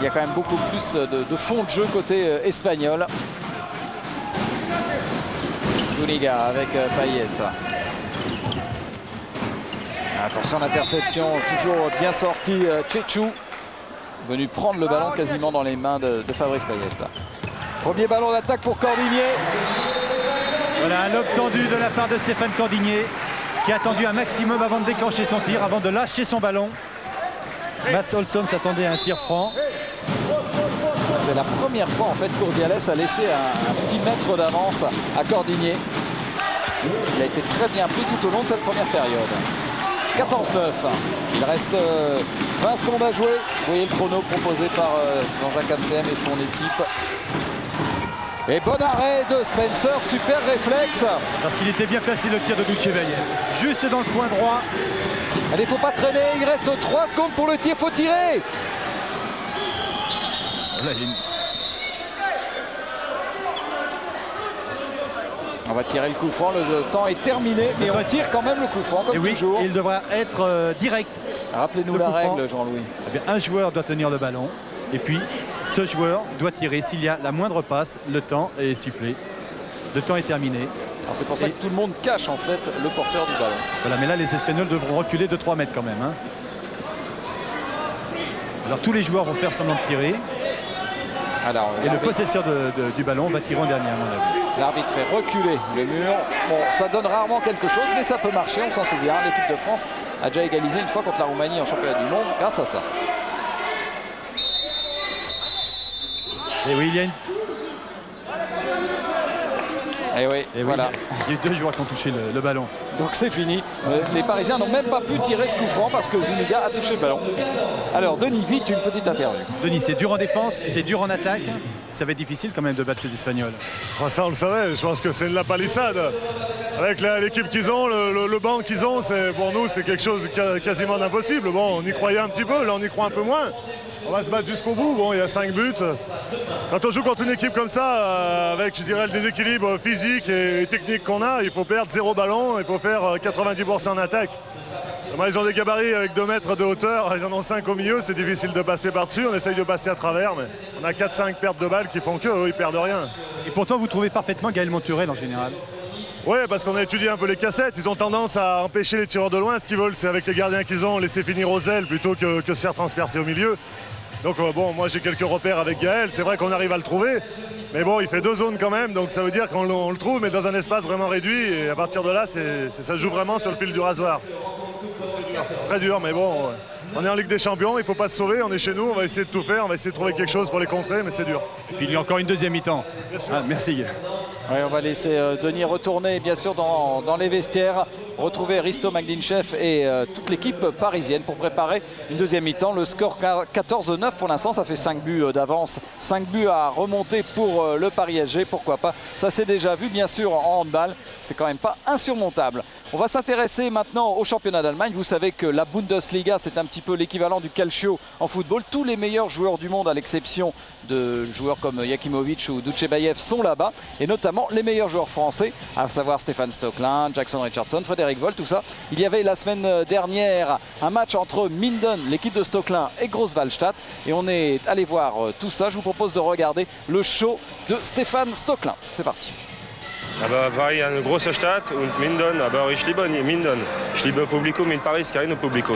Speaker 2: y a quand même beaucoup plus de fond de jeu côté espagnol. Zuniga avec Payet. Attention, l'interception, toujours bien sorti. Tchétchou, venu prendre le ballon quasiment dans les mains de Fabrice Payet. Premier ballon d'attaque pour Cordigné.
Speaker 3: Voilà un lob tendu de la part de Stéphane Cordigné, qui a attendu un maximum avant de déclencher son tir, avant de lâcher son ballon. Mats Olsson s'attendait à un tir franc.
Speaker 2: C'est la première fois en fait qu'Urdiales a laissé un petit mètre d'avance à Cordigné. Il a été très bien pris tout au long de cette première période. 14-9. Il reste 20 secondes à jouer. Vous voyez le chrono proposé par Jean-Jacques Amsem et son équipe. Et bon arrêt de Spencer, super réflexe.
Speaker 3: Parce qu'il était bien placé le tir de Luchevaev. Juste dans le coin droit.
Speaker 2: Allez, faut pas traîner, il reste 3 secondes pour le tir, faut tirer.
Speaker 3: Là, il y a une...
Speaker 2: On va tirer le coup franc, le temps est terminé, mais on tire quand même le coup franc, comme toujours.
Speaker 3: Il devra être direct.
Speaker 2: Rappelez-nous la règle, Jean-Louis.
Speaker 3: Eh bien, un joueur doit tenir le ballon, et puis ce joueur doit tirer. S'il y a la moindre passe, le temps est sifflé. Le temps est terminé.
Speaker 2: C'est pour ça que tout le monde cache en fait le porteur du ballon.
Speaker 3: Voilà, mais là, les Espagnols devront reculer de 3 mètres quand même. Hein. Alors, tous les joueurs vont faire semblant de tirer.
Speaker 2: Alors,
Speaker 3: et le possesseur du ballon va tirer en dernier, à mon avis.
Speaker 2: L'arbitre fait reculer le mur. Bon, ça donne rarement quelque chose, mais ça peut marcher, on s'en souvient. L'équipe de France a déjà égalisé une fois contre la Roumanie en championnat du monde grâce à ça.
Speaker 3: Et oui, il y a une...
Speaker 2: Et oui,
Speaker 3: et
Speaker 2: voilà.
Speaker 3: Oui, il y a 2 joueurs qui ont touché le ballon.
Speaker 2: Donc c'est fini. Les Parisiens n'ont même pas pu tirer ce coup franc parce que Zuniga a touché le ballon. Alors Denis, vite une petite interview.
Speaker 3: Denis, c'est dur en défense, c'est dur en attaque. Ça va être difficile quand même de battre ces Espagnols.
Speaker 5: Ça on le savait, je pense que c'est de la palissade. Avec l'équipe qu'ils ont, le banc qu'ils ont, pour nous c'est quelque chose de quasiment d'impossible. Bon, on y croyait un petit peu, là on y croit un peu moins. On va se battre jusqu'au bout, bon il y a 5 buts. Quand on joue contre une équipe comme ça, avec je dirais le déséquilibre physique et technique qu'on a, il faut perdre 0 ballon, il faut faire 90% en attaque. Ils ont des gabarits avec 2 mètres de hauteur, ils en ont 5 au milieu, c'est difficile de passer par-dessus, on essaye de passer à travers, mais on a 4-5 pertes de balles qui font que eux, ils perdent rien.
Speaker 3: Et pourtant vous trouvez parfaitement Gaël Monturel en général.
Speaker 5: Oui, parce qu'on a étudié un peu les cassettes, ils ont tendance à empêcher les tireurs de loin, ce qu'ils veulent c'est avec les gardiens qu'ils ont, laisser finir aux ailes plutôt que se faire transpercer au milieu. Donc bon, moi j'ai quelques repères avec Gaël, c'est vrai qu'on arrive à le trouver, mais bon, il fait 2 zones quand même, donc ça veut dire qu'on le trouve, mais dans un espace vraiment réduit, et à partir de là, ça se joue vraiment sur le fil du rasoir. C'est dur, très dur, mais bon, on est en Ligue des Champions, il ne faut pas se sauver, on est chez nous, on va essayer de tout faire, on va essayer de trouver quelque chose pour les contrer, mais c'est dur.
Speaker 3: Et puis il y a encore une deuxième mi-temps. Merci.
Speaker 2: Oui, on va laisser Denis retourner bien sûr dans les vestiaires. retrouver Risto Magdinchev et toute l'équipe parisienne pour préparer une deuxième mi-temps. Le score 14-9 pour l'instant, ça fait 5 buts d'avance, 5 buts à remonter pour le Paris SG, pourquoi pas. Ça s'est déjà vu bien sûr en handball, c'est quand même pas insurmontable. On va s'intéresser maintenant au championnat d'Allemagne. Vous savez que la Bundesliga, c'est un petit peu l'équivalent du Calcio en football. Tous les meilleurs joueurs du monde, à l'exception de joueurs comme Jakimovic ou Duchebaev, sont là-bas. Et notamment les meilleurs joueurs français, à savoir Stefan Stoklin, Jackson Richardson, Frédéric Vold, tout ça. Il y avait la semaine dernière un match entre Minden, l'équipe de Stoklin, et Großwallstadt. Et on est allé voir tout ça. Je vous propose de regarder le show de Stefan Stoklin. C'est parti.
Speaker 6: Aber war ja eine große Stadt und Minden, aber ich liebe Minden. Ich liebe Publikum in Paris, kein Publikum.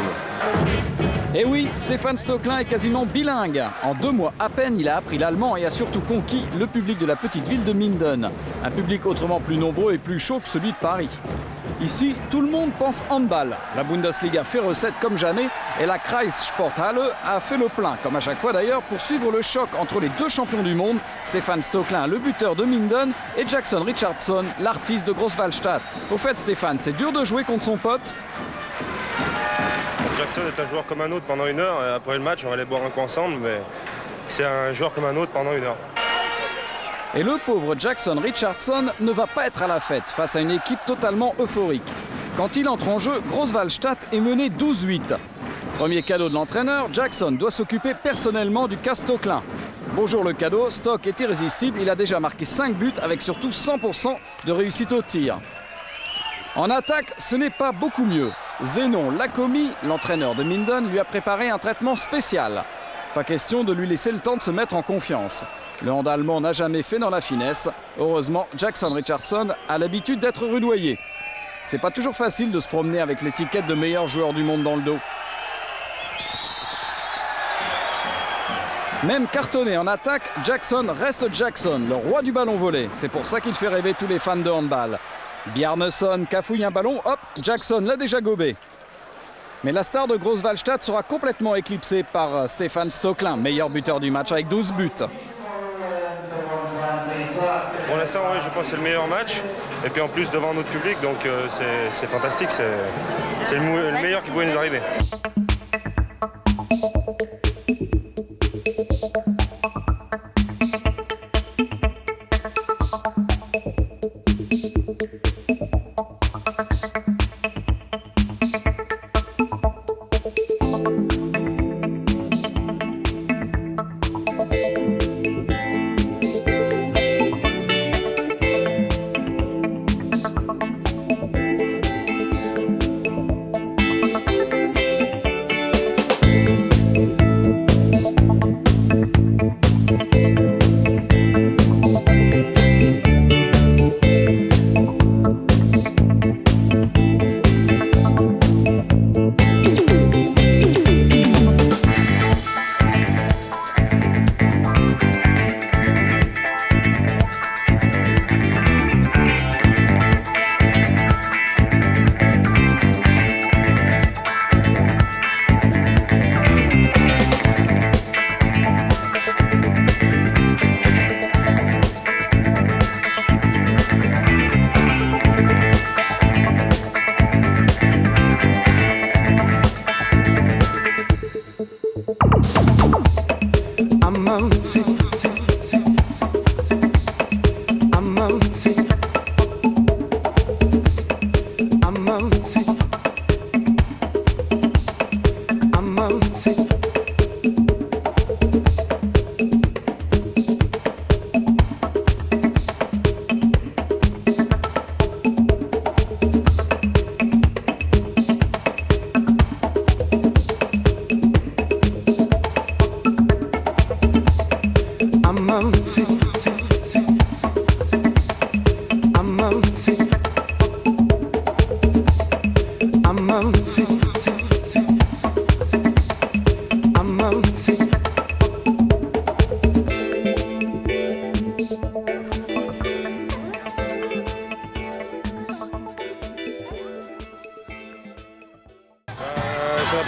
Speaker 2: Et oui, Stefan Stoklin est quasiment bilingue. En 2 mois à peine, il a appris l'allemand et a surtout conquis le public de la petite ville de Minden. Un public autrement plus nombreux et plus chaud que celui de Paris. Ici, tout le monde pense handball. La Bundesliga fait recette comme jamais et la Kreissporthalle a fait le plein, comme à chaque fois d'ailleurs, pour suivre le choc entre les 2 champions du monde, Stefan Stoklin, le buteur de Minden, et Jackson Richardson, l'artiste de Großwallstadt. Au fait, Stéphane, c'est dur de jouer contre son pote.
Speaker 6: Jackson est un joueur comme un autre pendant 1 heure. Et après le match, on va aller boire un coup ensemble, mais c'est un joueur comme un autre pendant 1 heure.
Speaker 2: Et le pauvre Jackson Richardson ne va pas être à la fête face à une équipe totalement euphorique. Quand il entre en jeu, Großwallstadt est mené 12-8. Premier cadeau de l'entraîneur, Jackson doit s'occuper personnellement du cas Stoklin. Bonjour le cadeau, Stock est irrésistible, il a déjà marqué 5 buts avec surtout 100% de réussite au tir. En attaque, ce n'est pas beaucoup mieux. Zenon Lakomi, l'entraîneur de Minden, lui a préparé un traitement spécial. Pas question de lui laisser le temps de se mettre en confiance. Le hand allemand n'a jamais fait dans la finesse. Heureusement, Jackson Richardson a l'habitude d'être rudoyé. C'est pas toujours facile de se promener avec l'étiquette de meilleur joueur du monde dans le dos. Même cartonné en attaque, Jackson reste Jackson, le roi du ballon volé. C'est pour ça qu'il fait rêver tous les fans de handball. Bjarneson cafouille un ballon, hop, Jackson l'a déjà gobé. Mais la star de Großwallstadt sera complètement éclipsée par Stefan Stoklin, meilleur buteur du match avec 12 buts.
Speaker 6: Pour l'instant, oui, je pense que c'est le meilleur match. Et puis en plus, devant notre public, donc c'est fantastique. C'est le meilleur qui pouvait nous arriver.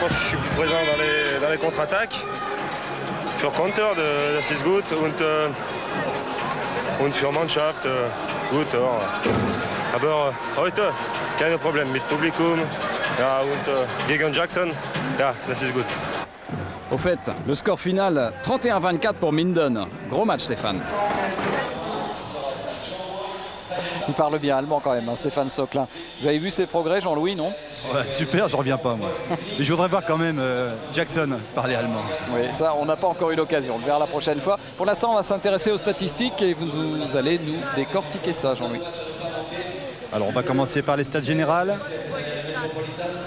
Speaker 6: Je suis plus présent dans les contre-attaques. Für Konter, das ist gut und für Mannschaft gut. Aber heute keine Probleme mit Publikum. Ja, und gegen Jackson, ja, das ist gut.
Speaker 2: Au fait, le score final 31-24 pour Minden. Gros match, Stéphane. Il parle bien allemand quand même, hein, Stéphane Stocklin. Vous avez vu ses progrès, Jean-Louis, non?
Speaker 3: Ouais, super, j'en reviens pas moi. Mais je voudrais voir quand même Jackson parler allemand.
Speaker 2: Oui, ça, on n'a pas encore eu l'occasion. On le verra la prochaine fois. Pour l'instant, on va s'intéresser aux statistiques et vous allez nous décortiquer ça, Jean-Louis.
Speaker 3: Alors on va commencer par les stats générales.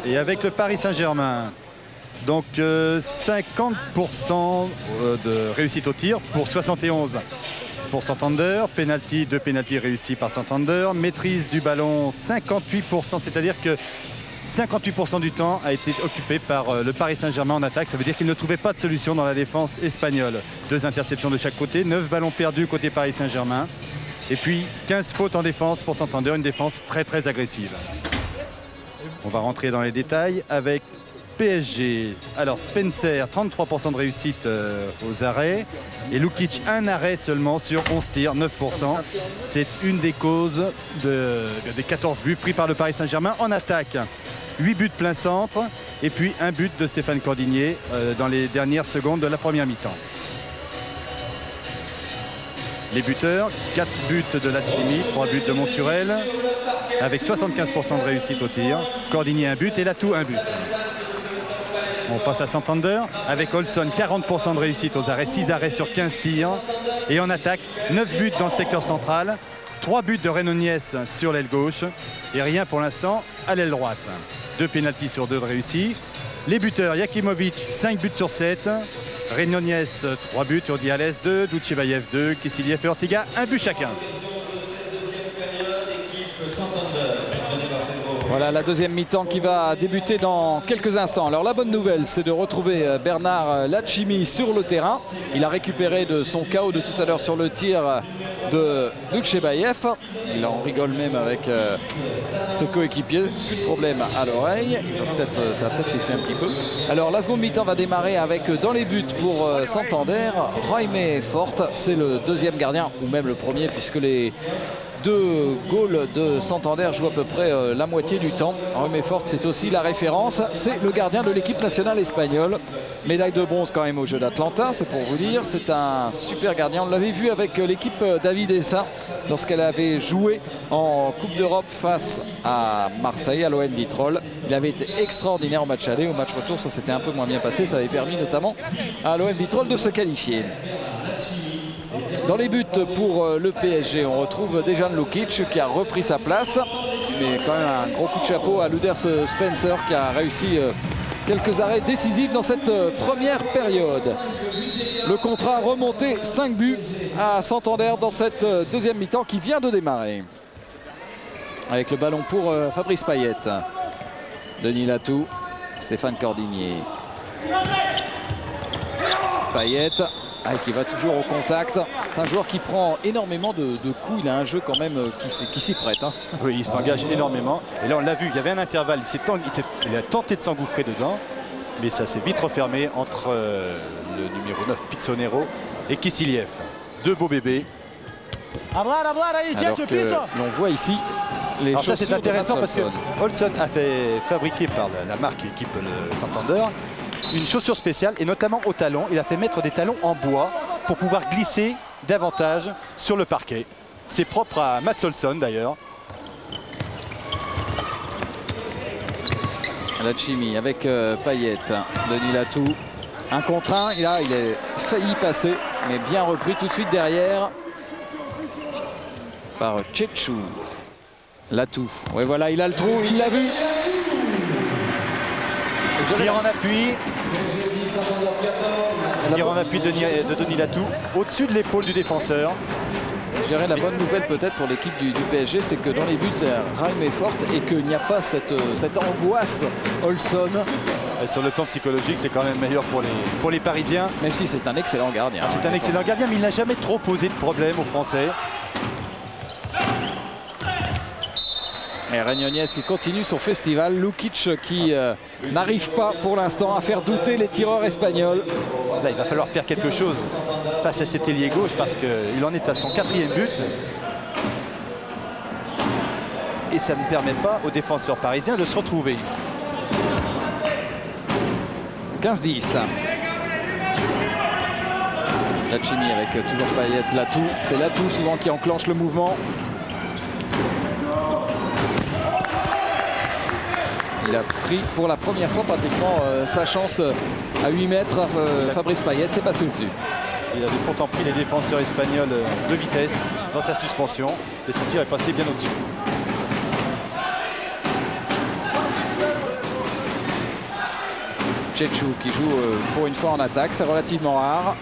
Speaker 3: Et avec le Paris Saint-Germain. Donc 50% de réussite au tir pour 71 pour Santander. Penalty, 2 pénaltys réussis par Santander. Maîtrise du ballon 58%, c'est-à-dire que 58% du temps a été occupé par le Paris Saint-Germain en attaque. Ça veut dire qu'il ne trouvait pas de solution dans la défense espagnole. 2 interceptions de chaque côté, 9 ballons perdus côté Paris Saint-Germain. Et puis 15 fautes en défense pour Santander, une défense très très agressive. On va rentrer dans les détails avec PSG. Alors Spencer, 33% de réussite aux arrêts. Et Lukic, un arrêt seulement sur 11 tirs, 9%. C'est une des causes des 14 buts pris par le Paris Saint-Germain en attaque. 8 buts plein centre et puis un but de Stéphane Cordigné dans les dernières secondes de la première mi-temps. Les buteurs, 4 buts de Lachimi, 3 buts de Monturel, avec 75% de réussite au tir. Cordigné un but et Latou un but. On passe à Santander avec Olson, 40% de réussite aux arrêts, 6 arrêts sur 15 tirs. Et en attaque, 9 buts dans le secteur central, 3 buts de Renonies sur l'aile gauche et rien pour l'instant à l'aile droite. 2 pénaltys sur 2 de réussis. Les buteurs, Jakimovic, 5 buts sur 7. Renonies, 3 buts, Urdiales 2, Douchebaev 2, Kissiliev et Ortiga, 1 but chacun.
Speaker 2: Voilà la deuxième mi-temps qui va débuter dans quelques instants. Alors la bonne nouvelle, c'est de retrouver Bernard Lachimi sur le terrain. Il a récupéré de son KO de tout à l'heure sur le tir de Douchebaev. Il en rigole même avec ses coéquipiers. Plus de problème à l'oreille. Ça va peut-être siffler un petit peu. Alors la seconde mi-temps va démarrer avec dans les buts pour Santander, Jaime Forte. C'est le deuxième gardien, ou même le premier, puisque les 2 goals de Santander jouent à peu près la moitié du temps. Jaime Forte, c'est aussi la référence. C'est le gardien de l'équipe nationale espagnole. Médaille de bronze quand même aux Jeux d'Atlanta, c'est pour vous dire. C'est un super gardien. On l'avait vu avec l'équipe David Essa lorsqu'elle avait joué en Coupe d'Europe face à Marseille, à l'OM Vitrolles. Il avait été extraordinaire au match aller. Au match retour, ça s'était un peu moins bien passé. Ça avait permis notamment à l'OM Vitrolles de se qualifier. Dans les buts pour le PSG, on retrouve Dejan Lukic qui a repris sa place. Mais quand même un gros coup de chapeau à Luders Spencer qui a réussi quelques arrêts décisifs dans cette première période. Le contrat remonté 5 buts à Santander dans cette deuxième mi-temps qui vient de démarrer. Avec le ballon pour Fabrice Payet. Denis Latou, Stéphane Cordigné. Payet. Qui va toujours au contact. C'est un joueur qui prend énormément de coups. Il a un jeu quand même qui s'y prête. Hein.
Speaker 3: Oui, il s'engage énormément. Et là, on l'a vu, il y avait un intervalle. Il a tenté de s'engouffrer dedans. Mais ça s'est vite refermé entre le numéro 9, Pizzonero, et Kissiliev. 2 beaux bébés.
Speaker 2: Alors que l'on voit ici les
Speaker 3: Alors ça, c'est
Speaker 2: chaussures
Speaker 3: intéressant
Speaker 2: de
Speaker 3: parce que Olson a fait fabriquer par la marque équipe le Santander une chaussure spéciale et notamment au talon. Il a fait mettre des talons en bois pour pouvoir glisser davantage sur le parquet. C'est propre à Mats Olsson d'ailleurs.
Speaker 2: Lachimi avec Payet, Denis Latou. Un contre un, il a failli passer, mais bien repris tout de suite derrière par Tchetchou. Latou, oui voilà, il a le trou, il l'a vu.
Speaker 3: Tir en appui. Tir en appui de Denis Latou, au-dessus de l'épaule du défenseur.
Speaker 2: Je dirais la bonne nouvelle peut-être pour l'équipe du PSG, c'est que dans les buts, c'est Jaime Forte et qu'il n'y a pas cette angoisse Olson.
Speaker 3: Et sur le plan psychologique, c'est quand même meilleur pour les Parisiens.
Speaker 2: Même si c'est un excellent gardien.
Speaker 3: C'est un excellent gardien, mais il n'a jamais trop posé de problème aux Français.
Speaker 2: Et Renonies, il continue son festival. Lukic qui n'arrive pas pour l'instant à faire douter les tireurs espagnols.
Speaker 3: Là, il va falloir faire quelque chose face à cet ailier gauche parce qu'il en est à son 4e but. et ça ne permet pas aux défenseurs parisiens de se retrouver.
Speaker 2: 15-10. Lachimi avec toujours Payet, Latou. C'est Latou souvent qui enclenche le mouvement. Il a pris pour la première fois pratiquement sa chance à 8 mètres. Fabrice Payet s'est passé au-dessus.
Speaker 3: Il avait pourtant pris les défenseurs espagnols de vitesse dans sa suspension et son tir est passé bien au-dessus.
Speaker 2: Tchétchou qui joue pour une fois en attaque, c'est relativement rare.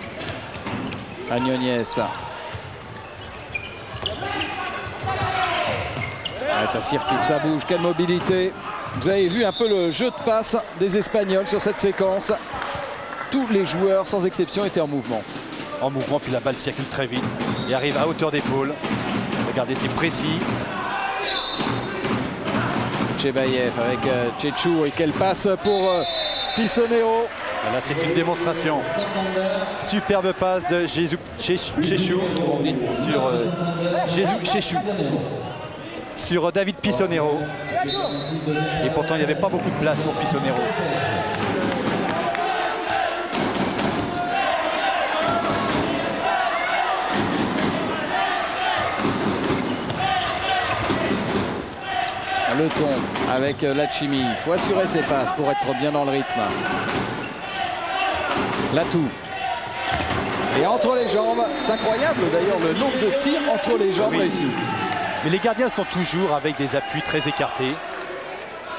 Speaker 2: Agnoniez. Ça circule, ça bouge, quelle mobilité. Vous avez vu un peu le jeu de passe des Espagnols sur cette séquence. Tous les joueurs, sans exception, étaient en mouvement.
Speaker 3: En mouvement, puis la balle circule très vite et arrive à hauteur d'épaule. Regardez, c'est précis.
Speaker 2: Chebayev avec Tchétchou et quelle passe pour Pissonero.
Speaker 3: Là, c'est une démonstration. Superbe passe de Tchétchou sur David Pissonero. Et pourtant, il n'y avait pas beaucoup de place pour Pissonero.
Speaker 2: Le ton avec Lachimi. Il faut assurer ses passes pour être bien dans le rythme. Latou. Et entre les jambes. C'est incroyable d'ailleurs le nombre de tirs entre les jambes réussis.
Speaker 3: Mais les gardiens sont toujours avec des appuis très écartés.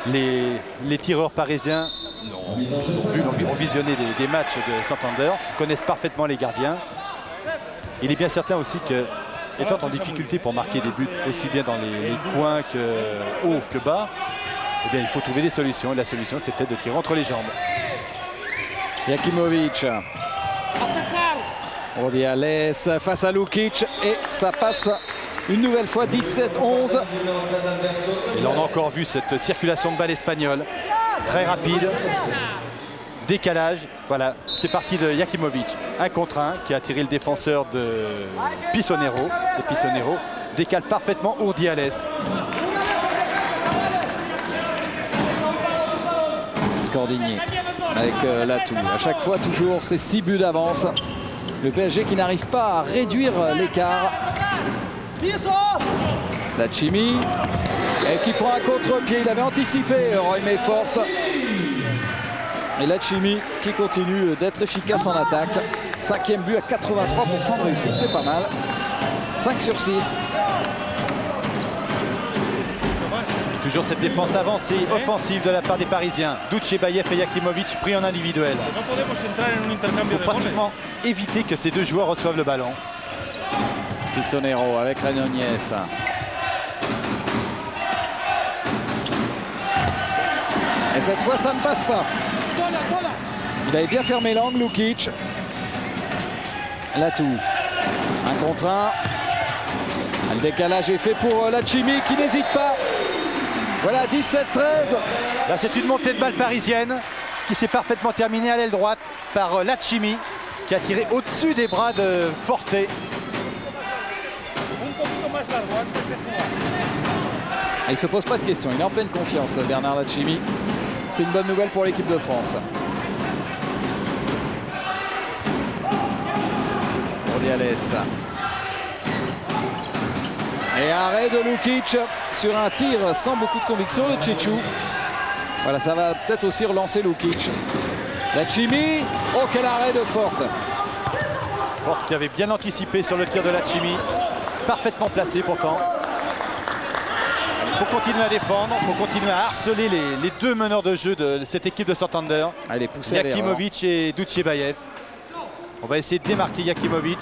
Speaker 3: Les tireurs parisiens ont visionné des matchs de Santander, connaissent parfaitement les gardiens. Il est bien certain aussi que, étant en difficulté pour marquer des buts aussi bien dans les coins que haut que bas, eh bien, il faut trouver des solutions. Et la solution, c'est peut-être de tirer entre les jambes.
Speaker 2: Jakimovic. Ordiales face à Lukic et ça passe une nouvelle fois 17-11.
Speaker 3: Et là, on a encore vu cette circulation de balle espagnole. Très rapide. Décalage. Voilà, c'est parti de Jakimovic. 1 contre 1 qui a attiré le défenseur de Pissonero. Et Pissonero décale parfaitement Urdiales.
Speaker 2: Cordigny avec Latou. À chaque fois, toujours ces 6 buts d'avance. Le PSG qui n'arrive pas à réduire l'écart. Lachimi et qui prend un contre-pied. Il avait anticipé Roy Mayfort. Et Lachimi qui continue d'être efficace en attaque. 5e but à 83% de réussite, c'est pas mal. 5 sur 6.
Speaker 3: Toujours cette défense avancée, offensive de la part des Parisiens. Dutchebaev et Jakimovic pris en individuel. Il faut pratiquement éviter que ces deux joueurs reçoivent le ballon.
Speaker 2: Pissonero avec Agnoniez. Et cette fois, ça ne passe pas. Il avait bien fermé l'angle, Lukic. Latou. 1 contre 1. Le décalage est fait pour Lachimi qui n'hésite pas. Voilà, 17-13.
Speaker 3: Là, c'est une montée de balle parisienne qui s'est parfaitement terminée à l'aile droite par Lachimi qui a tiré au-dessus des bras de Forte.
Speaker 2: Il ne se pose pas de questions, il est en pleine confiance, Bernard Lachimi. C'est une bonne nouvelle pour l'équipe de France. Ordiales. Et arrêt de Lukic sur un tir sans beaucoup de conviction de Tchétchou. Voilà, ça va peut-être aussi relancer Lukic. Lachimi, oh quel arrêt de Forte.
Speaker 3: Forte qui avait bien anticipé sur le tir de Lachimi. Parfaitement placé pourtant. Il faut continuer à défendre, il faut continuer à harceler les deux meneurs de jeu de cette équipe de Santander. Jakimovic et Dutchebaev. On va essayer de démarquer Jakimovic.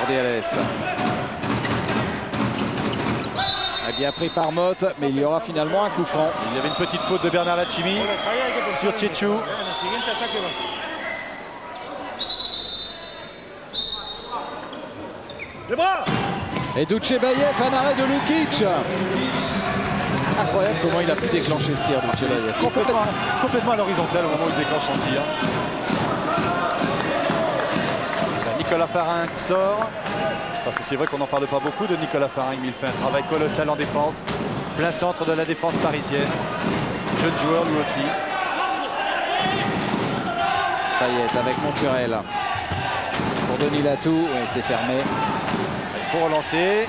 Speaker 2: Ordiales. Bien pris par Motte, mais il y aura finalement un coup franc.
Speaker 3: Il y avait une petite faute de Bernard Lachimi sur Tchétchou.
Speaker 2: Et Dutchebaev, un arrêt de Lukic. Incroyable comment il a pu déclencher ce tir, Dutchebaev.
Speaker 3: Complètement à l'horizontale au moment où il déclenche son tir. Nicolas Faring sort. Parce que c'est vrai qu'on n'en parle pas beaucoup de Nicolas Faring, mais il fait un travail colossal en défense. Plein centre de la défense parisienne. Jeune joueur lui aussi.
Speaker 2: Payet avec Monturel. Pour Denis Latou, oui, c'est fermé.
Speaker 3: Il faut relancer.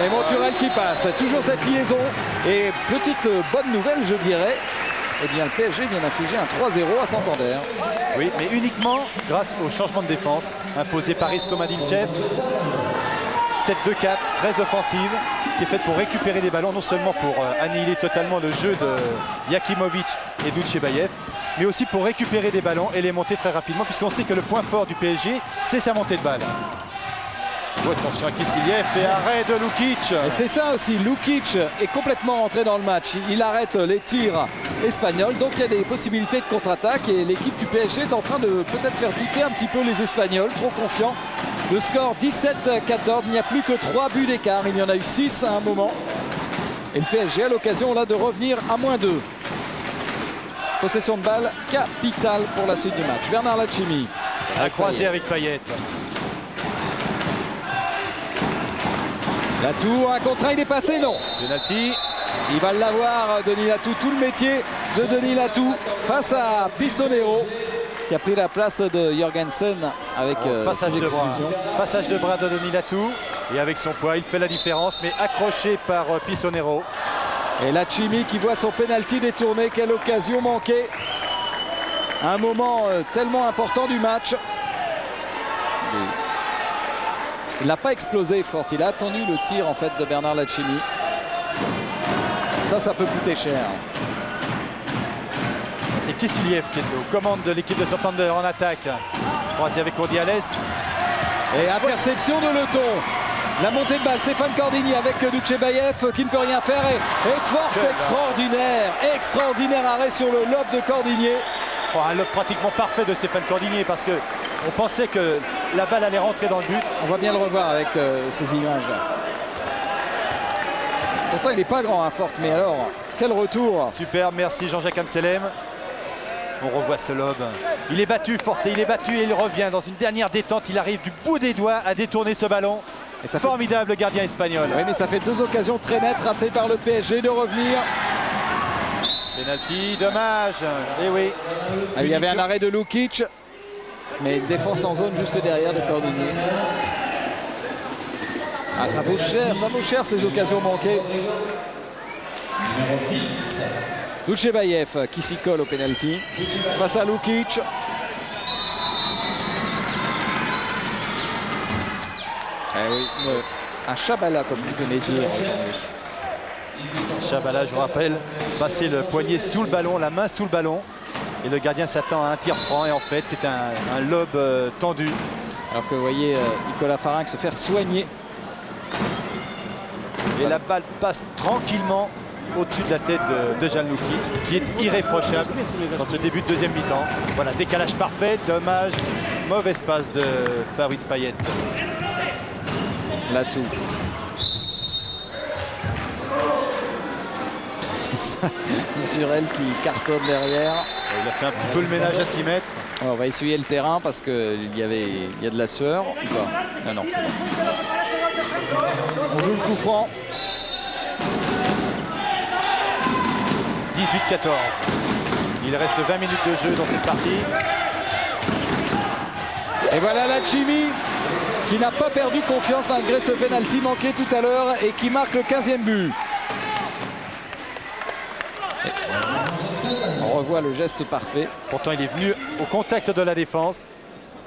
Speaker 2: Et Monturel qui passe. Toujours cette liaison. Et petite bonne nouvelle, je dirais. Eh bien, le PSG vient d'infliger un 3-0 à Santander.
Speaker 3: Oui, mais uniquement grâce au changement de défense imposé par Tomadinchev. 7-2-4, très offensive, qui est faite pour récupérer des ballons, non seulement pour annihiler totalement le jeu de Yakimovic et Doutchebaev, mais aussi pour récupérer des ballons et les monter très rapidement, puisqu'on sait que le point fort du PSG, c'est sa montée de balle. Oh, attention à Kissiliev et arrêt de Lukic.
Speaker 2: Et c'est ça aussi, Lukic est complètement entré dans le match. Il arrête les tirs espagnols, donc il y a des possibilités de contre-attaque et l'équipe du PSG est en train de peut-être faire douter un petit peu les Espagnols, trop confiants. Le score 17-14, il n'y a plus que 3 buts d'écart, il y en a eu 6 à un moment. Et le PSG a l'occasion là de revenir à -2. Possession de balle capitale pour la suite du match. Bernard Lachimi.
Speaker 3: À croiser avec Payet.
Speaker 2: Latou, un contre 1, il est passé, non.
Speaker 3: Penalty.
Speaker 2: Il va l'avoir, Denis Latou, tout le métier de Denis Latou face à Pissonero qui a pris la place de Jorgensen avec
Speaker 3: passage de bras. Passage de bras de Denis Latou et avec son poids, il fait la différence, mais accroché par Pissonero.
Speaker 2: Et Lachimi qui voit son penalty détourné, quelle occasion manquée. Un moment tellement important du match. Il n'a pas explosé fort, il a attendu le tir en fait de Bernard Lachimi. Ça peut coûter cher.
Speaker 3: C'est Kissiliev qui est aux commandes de l'équipe de Santander en attaque. Croisé avec Ordiales.
Speaker 2: Et interception de Leton. La montée de balle, Stéphane Cordini avec Doutchebaev qui ne peut rien faire. Et forte, extraordinaire arrêt sur le lob de Cordinier.
Speaker 3: Oh, un lob pratiquement parfait de Stéphane Cordinier parce que on pensait que la balle allait rentrer dans le but.
Speaker 2: On va bien le revoir avec ces images. Pourtant, il n'est pas grand, hein, Forte, mais alors, quel retour.
Speaker 3: Super, merci Jean-Jacques Amselem. On revoit ce lob. Il est battu, Forte, il est battu et il revient dans une dernière détente. Il arrive du bout des doigts à détourner ce ballon. Et ça formidable gardien espagnol.
Speaker 2: Oui, mais ça fait 2 occasions très nettes ratées par le PSG de revenir.
Speaker 3: Penalty, dommage. Et oui.
Speaker 2: Il y avait un arrêt de Lukic, mais une défense en zone juste derrière de Cordinier. Ah, ça vaut cher ces occasions manquées. Doutchebaev qui s'y colle au penalty face à Lukic. Eh oui, un Chabala comme vous aimez dire aujourd'hui.
Speaker 3: Chabala, je vous rappelle, passer le poignet sous le ballon, la main sous le ballon. Et le gardien s'attend à un tir franc et en fait c'est un lob tendu.
Speaker 2: Alors que vous voyez Nicolas Faring se faire soigner.
Speaker 3: Et la balle passe tranquillement au-dessus de la tête de Jan Lukic, qui est irréprochable dans ce début de deuxième mi-temps. Voilà, décalage parfait, dommage, mauvaise passe de Fabrice Payet.
Speaker 2: Latou. Monturel qui cartonne derrière.
Speaker 3: Il a fait un petit peu le ménage à 6 mètres.
Speaker 2: On va essuyer le terrain parce qu'il y a de la sueur. Ou pas ? Non, c'est bon. On joue le coup franc.
Speaker 3: 18-14. Il reste 20 minutes de jeu dans cette partie.
Speaker 2: Et voilà Lachimi qui n'a pas perdu confiance malgré ce penalty manqué tout à l'heure et qui marque le 15e but. On revoit le geste parfait.
Speaker 3: Pourtant, il est venu au contact de la défense.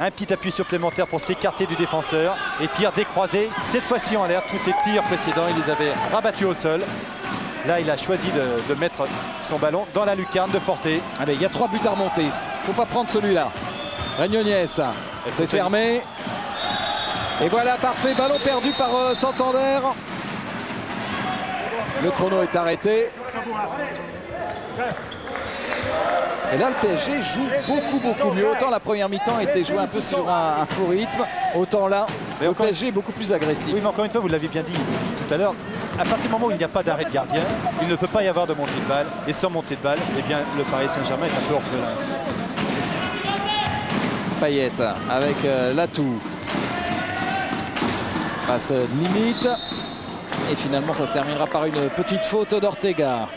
Speaker 3: Un petit appui supplémentaire pour s'écarter du défenseur. Et tir décroisé, cette fois-ci en l'air. Tous ses tirs précédents, il les avait rabattus au sol. Là, il a choisi de mettre son ballon dans la lucarne de Forte.
Speaker 2: Allez, il y a 3 buts à remonter. Il ne faut pas prendre celui-là. Ragnonies, c'est fermé. Et voilà, parfait. Ballon perdu par Santander. Le chrono est arrêté. Et là, le PSG joue beaucoup mieux. Autant la première mi-temps était jouée un peu sur un faux rythme, autant là, le PSG est beaucoup plus agressif.
Speaker 3: Oui, mais encore une fois, vous l'avez bien dit tout à l'heure, à partir du moment où il n'y a pas d'arrêt de gardien, il ne peut pas y avoir de montée de balle. Et sans montée de balle, eh bien, le Paris Saint-Germain est un peu orphelin.
Speaker 2: Payet avec Latou. Passe limite. Et finalement, ça se terminera par une petite faute d'Ortega.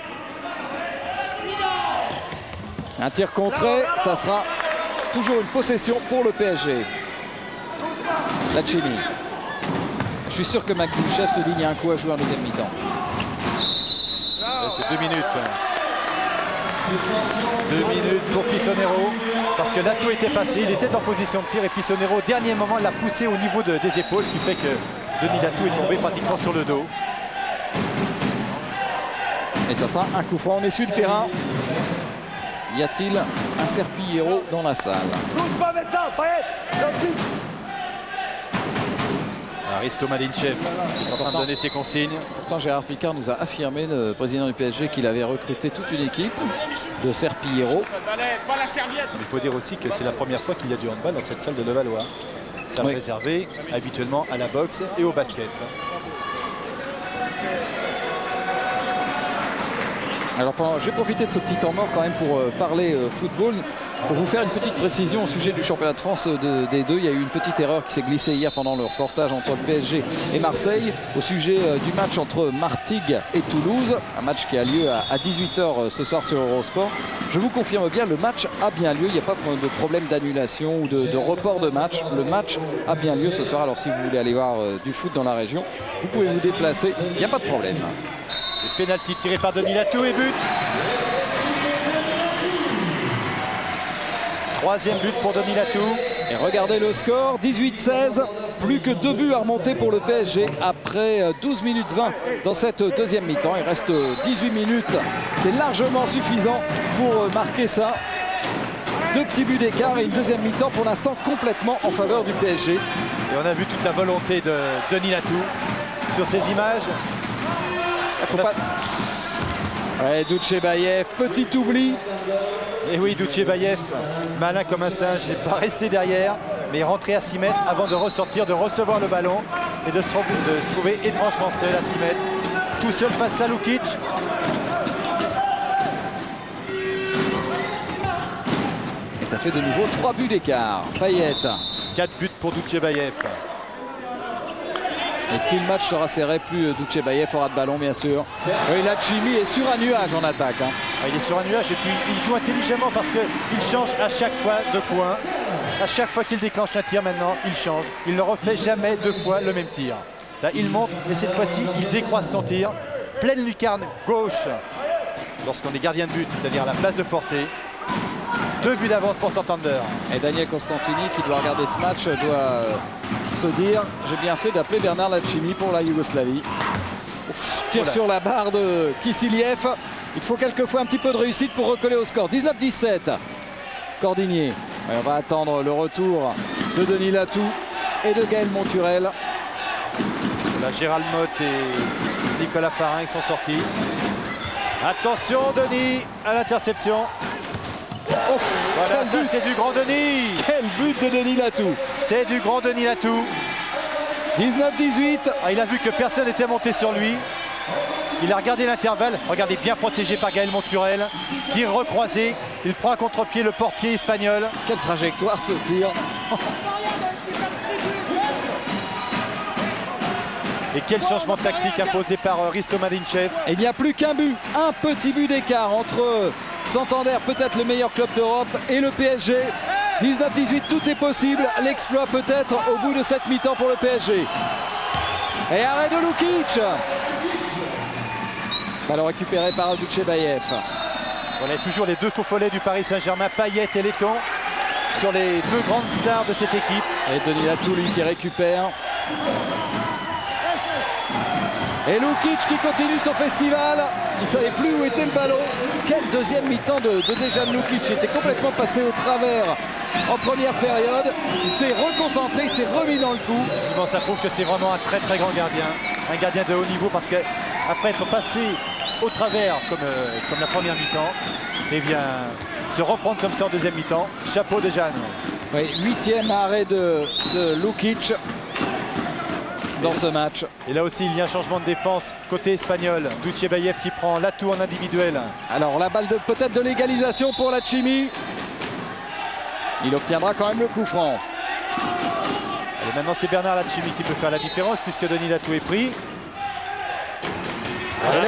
Speaker 2: Un tir contré, ça sera toujours une possession pour le PSG. Lachini. Je suis sûr que Makdouchev se dit qu'il y a un coup à jouer en deuxième mi-temps.
Speaker 3: C'est 2 minutes. 2 minutes pour Pisonero. Parce que Latou était passé, il était en position de tir et Pisonero, au dernier moment, l'a poussé au niveau des épaules, ce qui fait que Denis Latou est tombé pratiquement sur le dos.
Speaker 2: Et ça sera un coup franc. On est sur le terrain. Y a-t-il un Serpillero dans la salle?
Speaker 3: Risto Mladinchev est en train de donner ses consignes.
Speaker 2: Pourtant, Gérard Picard nous a affirmé, le président du PSG, qu'il avait recruté toute une équipe de Serpillero.
Speaker 3: Il faut dire aussi que c'est la première fois qu'il y a du handball dans cette salle de Levallois. Salle réservée habituellement à la boxe et au basket.
Speaker 2: Alors, je vais profiter de ce petit temps mort quand même pour parler football. Pour vous faire une petite précision au sujet du championnat de France des deux, il y a eu une petite erreur qui s'est glissée hier pendant le reportage entre le PSG et Marseille au sujet du match entre Martigues et Toulouse, un match qui a lieu à 18 h ce soir sur Eurosport. Je vous confirme bien, le match a bien lieu, il n'y a pas de problème d'annulation ou de report de match. Le match a bien lieu ce soir, alors si vous voulez aller voir du foot dans la région, vous pouvez vous déplacer, il n'y a pas de problème.
Speaker 3: Le pénalty tiré par Denis Latou et but. Troisième but pour Denis Latou.
Speaker 2: Et regardez le score, 18-16, plus que 2 buts à remonter pour le PSG après 12 minutes 20 dans cette deuxième mi-temps. Il reste 18 minutes, c'est largement suffisant pour marquer ça. 2 petits buts d'écart et une deuxième mi-temps pour l'instant complètement en faveur du PSG.
Speaker 3: Et on a vu toute la volonté de Denis Latou sur ces images.
Speaker 2: Ouais, Doutchebaev, petit oubli.
Speaker 3: Et oui, Doutchebaev, malin comme un singe, n'est pas resté derrière, mais rentré à 6 mètres avant de ressortir, de recevoir le ballon et de se trouver étrangement seul à 6 mètres. Tout seul face à Lukic.
Speaker 2: Et ça fait de nouveau 3 buts d'écart. Payet.
Speaker 3: 4 buts pour Doutchebaev.
Speaker 2: Et plus le match sera serré, plus Doutchebaev aura de ballon, bien sûr. Oui, Lachimi est sur un nuage en attaque.
Speaker 3: Il est sur un nuage et puis il joue intelligemment parce qu'il change à chaque fois de coin. À chaque fois qu'il déclenche un tir maintenant, il change. Il ne refait jamais 2 fois le même tir. Là, il monte et cette fois-ci, il décroise son tir. Pleine lucarne gauche lorsqu'on est gardien de but, c'est-à-dire à la place de Forté. 2 buts d'avance pour Santander.
Speaker 2: Et Daniel Constantini, qui doit regarder ce match, doit se dire « J'ai bien fait d'appeler Bernard Lachimi pour la Yougoslavie ». Tire sur la barre de Kissiliev. Il faut quelquefois un petit peu de réussite pour recoller au score. 19-17. Cordinier. Et on va attendre le retour de Denis Latou et de Gaël Monturel.
Speaker 3: Là, Gérald Motte et Nicolas Farin sont sortis. Attention Denis à l'interception. Voilà, ça c'est du grand Denis.
Speaker 2: Quel but de Denis Latou.
Speaker 3: C'est du grand Denis Latou.
Speaker 2: 19-18.
Speaker 3: Il a vu que personne n'était monté sur lui. Il a regardé l'intervalle. Regardez, bien protégé par Gaël Monturel. Tir recroisé. Il prend à contre-pied le portier espagnol.
Speaker 2: Quelle trajectoire ce tir.
Speaker 3: Et quel changement de tactique imposé par Risto Mladinchev.
Speaker 2: Il n'y a plus qu'un but. Un petit but d'écart entre Santander, peut-être le meilleur club d'Europe, et le PSG. 19-18, tout est possible. L'exploit peut-être au bout de cette mi-temps pour le PSG. Et arrêt de Lukic. Ballon récupéré par Doutchebaev.
Speaker 3: On a toujours les 2 faux follets du Paris Saint-Germain, Payet et Letton, sur les 2 grandes stars de cette équipe.
Speaker 2: Et Denis Latou, lui, qui récupère. Et Lukic qui continue son festival. Il ne savait plus où était le ballon. Quelle deuxième mi-temps de Dejan Lukic. Il était complètement passé au travers en première période. Il s'est reconcentré, il s'est remis dans le coup.
Speaker 3: Bon, ça prouve que c'est vraiment un très très grand gardien. Un gardien de haut niveau parce qu'après être passé au travers comme la première mi-temps, et vient se reprendre comme ça en deuxième mi-temps. Chapeau de Jeanne.
Speaker 2: Oui, 8e arrêt de Lukic dans ce match.
Speaker 3: Et là aussi, il y a un changement de défense côté espagnol. Doutchebaev qui prend Latou en individuel.
Speaker 2: Alors la balle peut-être de l'égalisation pour Lachimi. Il obtiendra quand même le coup franc.
Speaker 3: Et maintenant c'est Bernard Lachimi qui peut faire la différence puisque Denis Latou est pris.
Speaker 2: Et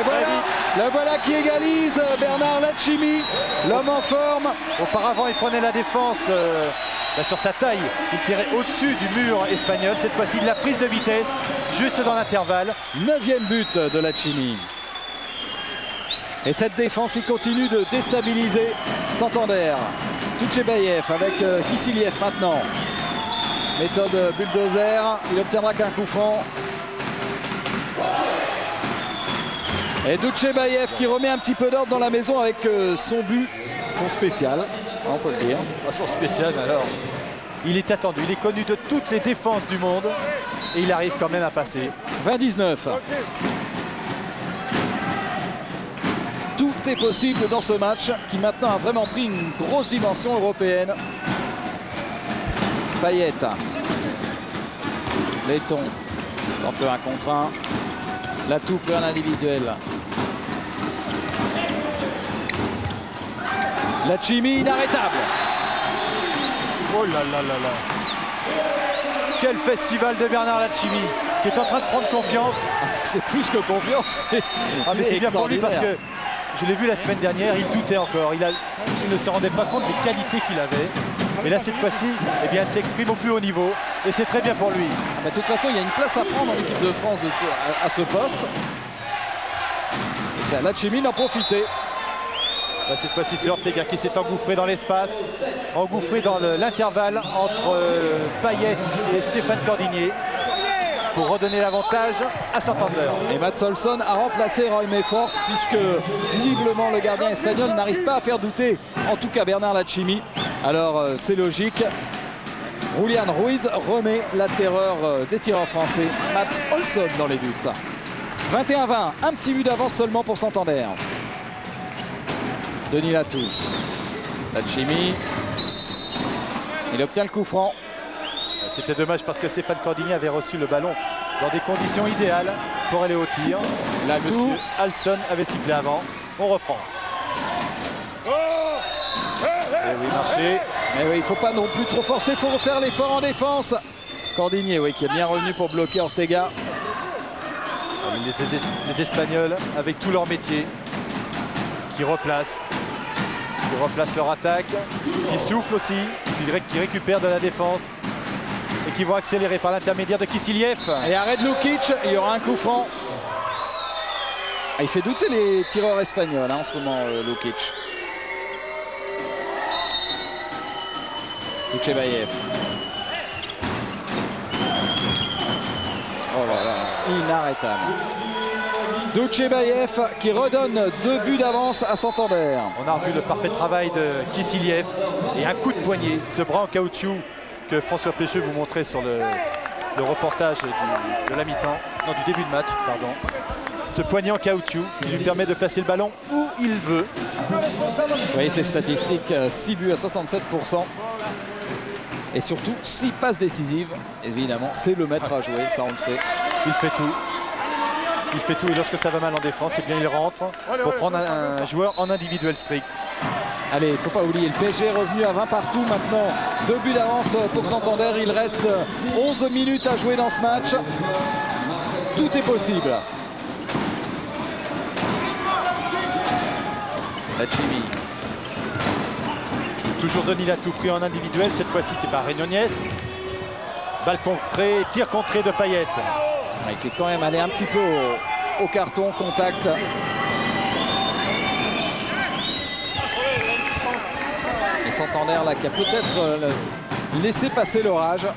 Speaker 2: le voilà qui égalise, Bernard Lachimi, l'homme en forme.
Speaker 3: Auparavant il prenait la défense sur sa taille, il tirait au-dessus du mur espagnol. Cette fois-ci la prise de vitesse juste dans l'intervalle.
Speaker 2: 9e but de Lachimi. Et cette défense il continue de déstabiliser Santander. Toutchebayev avec Kissiliev maintenant. Méthode bulldozer, il obtiendra qu'un coup franc. Et Toutchebayev qui remet un petit peu d'ordre dans la maison avec son but, son spécial, on peut le dire.
Speaker 3: Son spécial alors. Il est attendu, il est connu de toutes les défenses du monde et il arrive quand même à passer.
Speaker 2: 20-19. Tout est possible dans ce match qui maintenant a vraiment pris une grosse dimension européenne. Payet. Letton. Un peu un contre un. Latou plus un individuel. Lachimi inarrêtable.
Speaker 3: Oh là là là là. Quel festival de Bernard Lachimi qui est en train de prendre confiance.
Speaker 2: C'est plus que confiance.
Speaker 3: Mais c'est bien pour lui parce que je l'ai vu la semaine dernière, il doutait encore. Il ne se rendait pas compte des qualités qu'il avait. Et là, cette fois-ci, eh bien, elle s'exprime au plus haut niveau. Et c'est très bien pour lui.
Speaker 2: De toute façon, il y a une place à prendre en équipe de France à ce poste. Et ça, Lachimi d'en profiter.
Speaker 3: Là, cette fois-ci, c'est Ortega qui s'est engouffré dans l'espace, engouffré dans l'intervalle entre Payet et Stéphane Cordigné pour redonner l'avantage à Santander.
Speaker 2: Et Mats Olsson a remplacé Roy Mayfort puisque visiblement le gardien espagnol n'arrive pas à faire douter, en tout cas Bernard Lachimi. Alors c'est logique. Julian Ruiz remet la terreur des tireurs français. Mats Olsson dans les buts. 21-20, un petit but d'avance seulement pour Santander. Denis Latou. Lachimi. Il obtient le coup franc.
Speaker 3: C'était dommage parce que Stéphane Cordigny avait reçu le ballon dans des conditions idéales pour aller au tir. Là, monsieur Alson avait sifflé avant. On reprend. Et oui, marché.
Speaker 2: Mais oui, il ne faut pas non plus trop forcer, il faut refaire l'effort en défense. Cordigny, oui, qui est bien revenu pour bloquer Ortega.
Speaker 3: Les Espagnols, avec tout leur métier, qui replacent leur attaque, qui soufflent aussi, qui récupèrent de la défense et qui vont accélérer par l'intermédiaire de Kissiliev.
Speaker 2: Et arrêt de Lukic, il y aura un coup franc. Il fait douter les tireurs espagnols en ce moment, Lukic. Toutchebayev. Oh là là, inarrêtable. Toutchebayev qui redonne 2 buts d'avance à Santander.
Speaker 3: On a revu le parfait travail de Kissiliev et un coup de poignet, ce bras en caoutchouc que François Pécheux vous montrait sur le reportage de la mi-temps, non, du début de match, pardon. Ce poignet en caoutchouc qui lui permet de placer le ballon où il veut.
Speaker 2: Vous voyez ces statistiques, 6 buts à 67%. Et surtout 6 passes décisives. Évidemment, c'est le maître à jouer, ça on le sait.
Speaker 3: Il fait tout. Il fait tout et lorsque ça va mal en défense, eh bien il rentre pour prendre un joueur en individuel strict.
Speaker 2: Allez, il ne faut pas oublier, le PSG est revenu à 20 partout maintenant. 2 buts d'avance pour Santander. Il reste 11 minutes à jouer dans ce match. Tout est possible. Lachimi.
Speaker 3: Toujours Denis Latou pris en individuel. Cette fois-ci, c'est par Réunionnais. Balle contrée, tir contré de Payet.
Speaker 2: Il est quand même allé un petit peu au carton, contact. Et Santander là qui a peut-être laissé passer l'orage.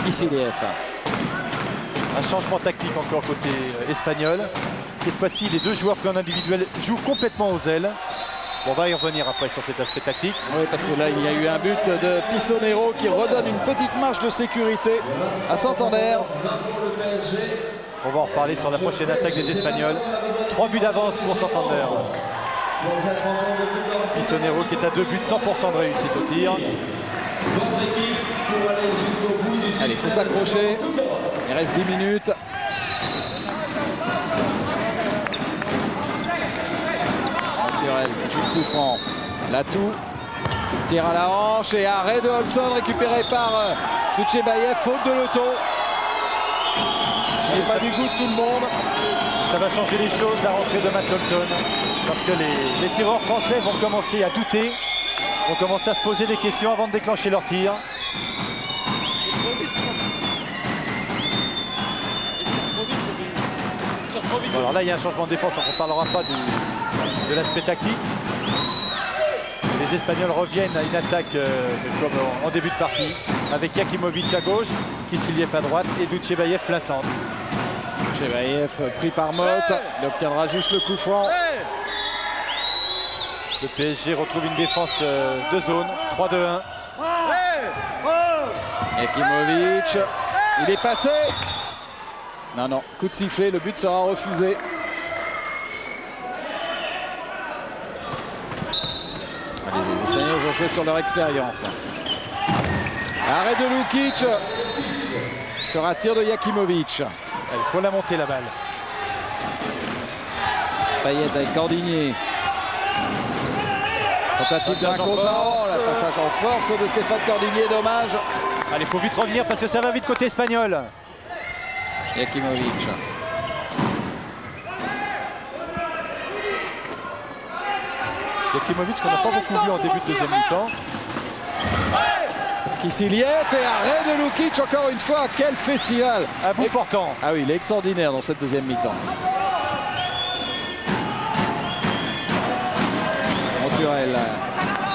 Speaker 2: Kissiliev.
Speaker 3: Un changement tactique encore côté espagnol. Cette fois-ci, les deux joueurs pris en individuel jouent complètement aux ailes. On va y revenir après sur cet aspect tactique.
Speaker 2: Oui, parce que là, il y a eu un but de Pissonero qui redonne une petite marge de sécurité à Santander.
Speaker 3: On va en reparler sur la prochaine attaque des Espagnols. 3 buts d'avance pour Santander. Pissonero qui est à 2 buts, 100% de réussite au tir.
Speaker 2: Allez, il faut s'accrocher. Il reste 10 minutes. Qui joue le coup franc. Latou, tir à la hanche et arrêt de Olson récupéré par Duchebaev, faute de Leto. Ce n'est pas du goût de tout le monde.
Speaker 3: Ça va changer les choses, la rentrée de Mats Olson, parce que les tireurs français vont commencer à douter, vont commencer à se poser des questions avant de déclencher leur tir. Bon, alors là, il y a un changement de défense, donc on ne parlera pas de l'aspect tactique. Les Espagnols reviennent à une attaque comme en début de partie, avec Jakimovic à gauche, Kissiliev à droite et Duchebaev plein centre.
Speaker 2: Duchebaev pris par Motte, il obtiendra juste le coup franc.
Speaker 3: Le PSG retrouve une défense de zone, 3-2-1.
Speaker 2: Jakimovic, il est passé. Non, coup de sifflet, le but sera refusé. Les Espagnols vont jouer sur leur expérience. Arrêt de Lukic. Sera tir de Jakimovic.
Speaker 3: Il faut la monter la balle.
Speaker 2: Payet avec Cordigné. Tentative d'un contre. Le passage en force de Stéphane Cordigné, dommage.
Speaker 3: Allez, il faut vite revenir parce que ça va vite côté espagnol.
Speaker 2: Jakimovic.
Speaker 3: Jakimovic qu'on n'a pas beaucoup vu en début de deuxième mi-temps.
Speaker 2: Kissiliev et arrêt de Lukic encore une fois. Quel festival!
Speaker 3: À bout portant.
Speaker 2: Ah oui, il est extraordinaire dans cette deuxième mi-temps. Monturel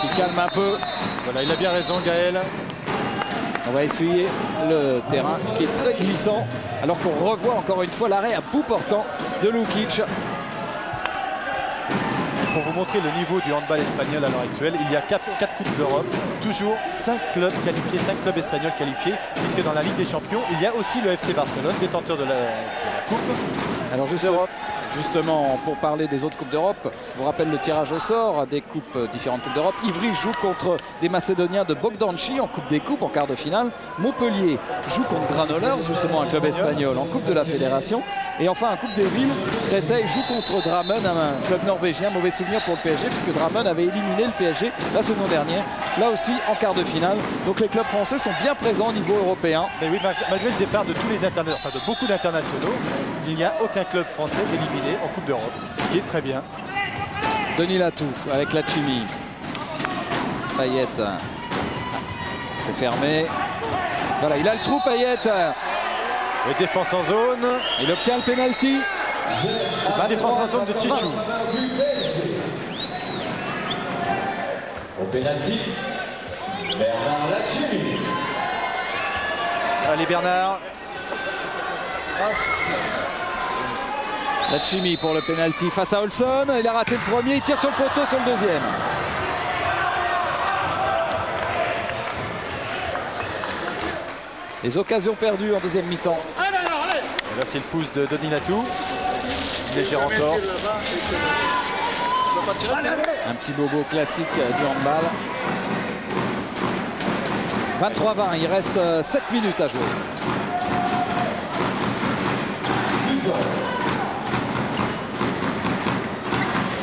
Speaker 2: qui calme un peu.
Speaker 3: Voilà, il a bien raison, Gaël.
Speaker 2: On va essuyer le terrain qui est très glissant, alors qu'on revoit encore une fois l'arrêt à bout portant de Lukic.
Speaker 3: Pour vous montrer le niveau du handball espagnol à l'heure actuelle, il y a 4 Coupes d'Europe, toujours 5 clubs qualifiés, 5 clubs espagnols qualifiés, puisque dans la Ligue des Champions, il y a aussi le FC Barcelone, détenteur de la Coupe.
Speaker 2: Alors justement, pour parler des autres Coupes d'Europe, je vous rappelle le tirage au sort des différentes Coupes d'Europe. Ivry joue contre des Macédoniens de Bogdanci en Coupe des Coupes en quart de finale. Montpellier joue contre Granollers, justement un club espagnol en Coupe de la Fédération. Et enfin en Coupe des Villes, Créteil joue contre Drammen, un club norvégien. Mauvais souvenir pour le PSG puisque Drammen avait éliminé le PSG la saison dernière. Là aussi en quart de finale. Donc les clubs français sont bien présents au niveau européen.
Speaker 3: Mais oui, malgré le départ de tous les internationaux, enfin de beaucoup d'internationaux, il n'y a aucun club français éliminé en Coupe d'Europe, ce qui est très bien.
Speaker 2: Denis Latou avec Lachimi. Payet. C'est fermé. Voilà, il a le trou, Payet.
Speaker 3: Et défense en zone.
Speaker 2: Il obtient le pénalty.
Speaker 3: C'est pas défense en zone de Tchichou.
Speaker 4: Au pénalty, Bernard Lachimi.
Speaker 3: Allez Bernard.
Speaker 2: Lachimi pour le pénalty face à Olson. Il a raté le premier, il tire sur le poteau sur le deuxième. Les occasions perdues en deuxième mi-temps.
Speaker 3: Et là c'est le pouce de Denis Latou. Léger entorse.
Speaker 2: Un petit bobo classique du handball. 23-20, il reste 7 minutes à jouer.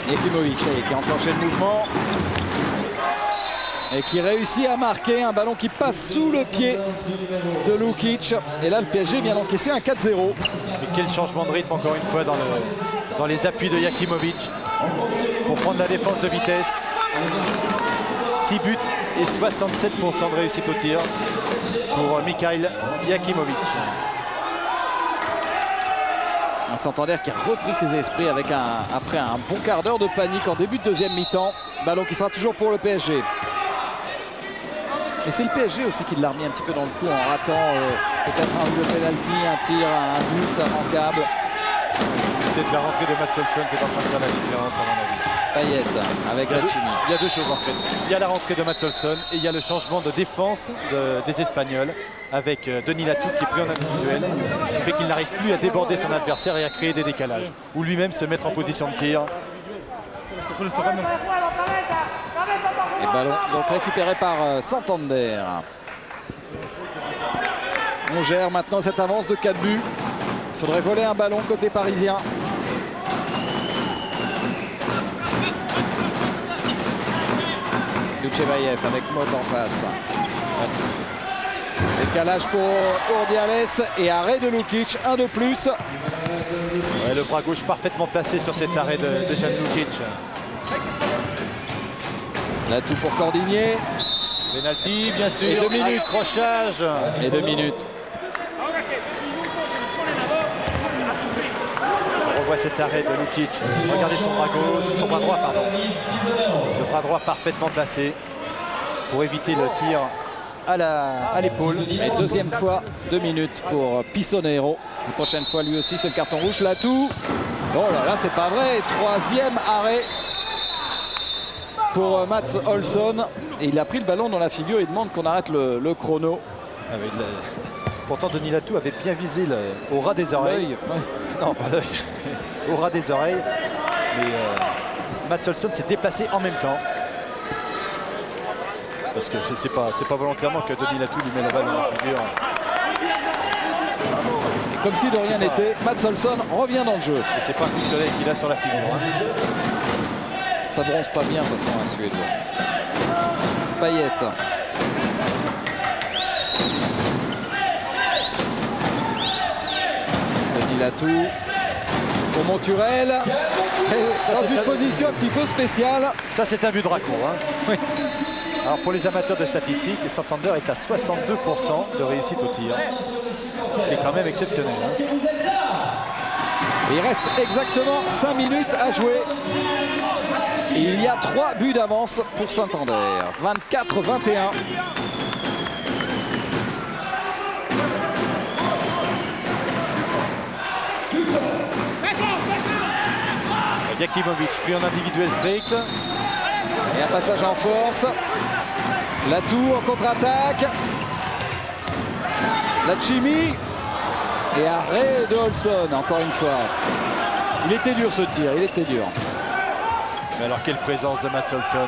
Speaker 2: Jakimovic qui a enclenché le mouvement et qui réussit à marquer un ballon qui passe sous le pied de Lukic. Et là le PSG vient d'encaisser un 4-0.
Speaker 3: Et quel changement de rythme encore une fois dans les appuis de Jakimovic pour prendre la défense de vitesse. 6 buts et 67% de réussite au tir pour Mikhail Jakimovic.
Speaker 2: Un Santander qui a repris ses esprits avec après un bon quart d'heure de panique en début de deuxième mi-temps. Ballon qui sera toujours pour le PSG. Et c'est le PSG aussi qui l'a remis un petit peu dans le coup en ratant peut-être un double penalty, un tir, un but immanquable.
Speaker 3: C'est peut-être la rentrée de Mats Olson qui est en train de faire la différence à mon avis.
Speaker 2: Payet avec Lachimi.
Speaker 3: Il y a deux choses en fait. Il y a la rentrée de Mats Olson et il y a le changement de défense des Espagnols avec Denis Latou qui est pris en individuel. Ce qui fait qu'il n'arrive plus à déborder son adversaire et à créer des décalages. Ou lui-même se mettre en position de tir.
Speaker 2: Et ballon donc récupéré par Santander. On gère maintenant cette avance de 4 buts. Il faudrait voler un ballon côté parisien. Lucevaev avec Mot en face. Décalage pour Urdiales et arrêt de Lukic, un de plus.
Speaker 3: Ouais, le bras gauche parfaitement placé sur cet arrêt de Jan Lukic.
Speaker 2: L'atout pour Cordigné.
Speaker 3: Penalty, bien sûr.
Speaker 2: Et 2 minutes.
Speaker 3: Accrochage.
Speaker 2: Et 2 minutes.
Speaker 3: On revoit cet arrêt de Lukic. Regardez son bras gauche, son bras droit, pardon. Le bras droit parfaitement placé pour éviter le tir à l'épaule.
Speaker 2: Et deuxième fois, 2 minutes pour Pissonero. La prochaine fois, lui aussi, c'est le carton rouge. L'atout. Oh là là, c'est pas vrai. Troisième arrêt pour Mats Olsson. Et il a pris le ballon dans la figure. Il demande qu'on arrête le chrono.
Speaker 3: Ah oui, pourtant, Denis Latou avait bien visé au ras des oreilles.
Speaker 2: L'œil, ouais.
Speaker 3: Non, pas l'œil. Au ras des oreilles. Mais Mats Olsson s'est déplacé en même temps. Parce que c'est pas volontairement que Denis Latou lui met la balle dans la figure.
Speaker 2: Et comme si de rien n'était, Mats Olsson revient dans le jeu.
Speaker 3: Et c'est pas un coup de soleil qu'il a sur la figure. Hein.
Speaker 2: Ça bronze pas bien de toute façon, un Suédois. Payet. Denis Latou pour Monturel.
Speaker 3: Ça,
Speaker 2: Dans
Speaker 3: c'est
Speaker 2: une position un petit peu spéciale.
Speaker 3: Ça, c'est un but de raccourt. Hein.
Speaker 2: Oui.
Speaker 3: Alors pour les amateurs de statistiques, Santander est à 62% de réussite au tir. Ce qui est quand même exceptionnel. Hein.
Speaker 2: Et il reste exactement 5 minutes à jouer. Et il y a 3 buts d'avance pour Santander. 24-21.
Speaker 3: Jakimovic pris en individuel strict.
Speaker 2: Et un passage en force. L'atout en contre-attaque. Lachimi. Et arrêt de Olsson, encore une fois. Il était dur ce tir, il était dur.
Speaker 3: Mais alors quelle présence de Mats Olsson.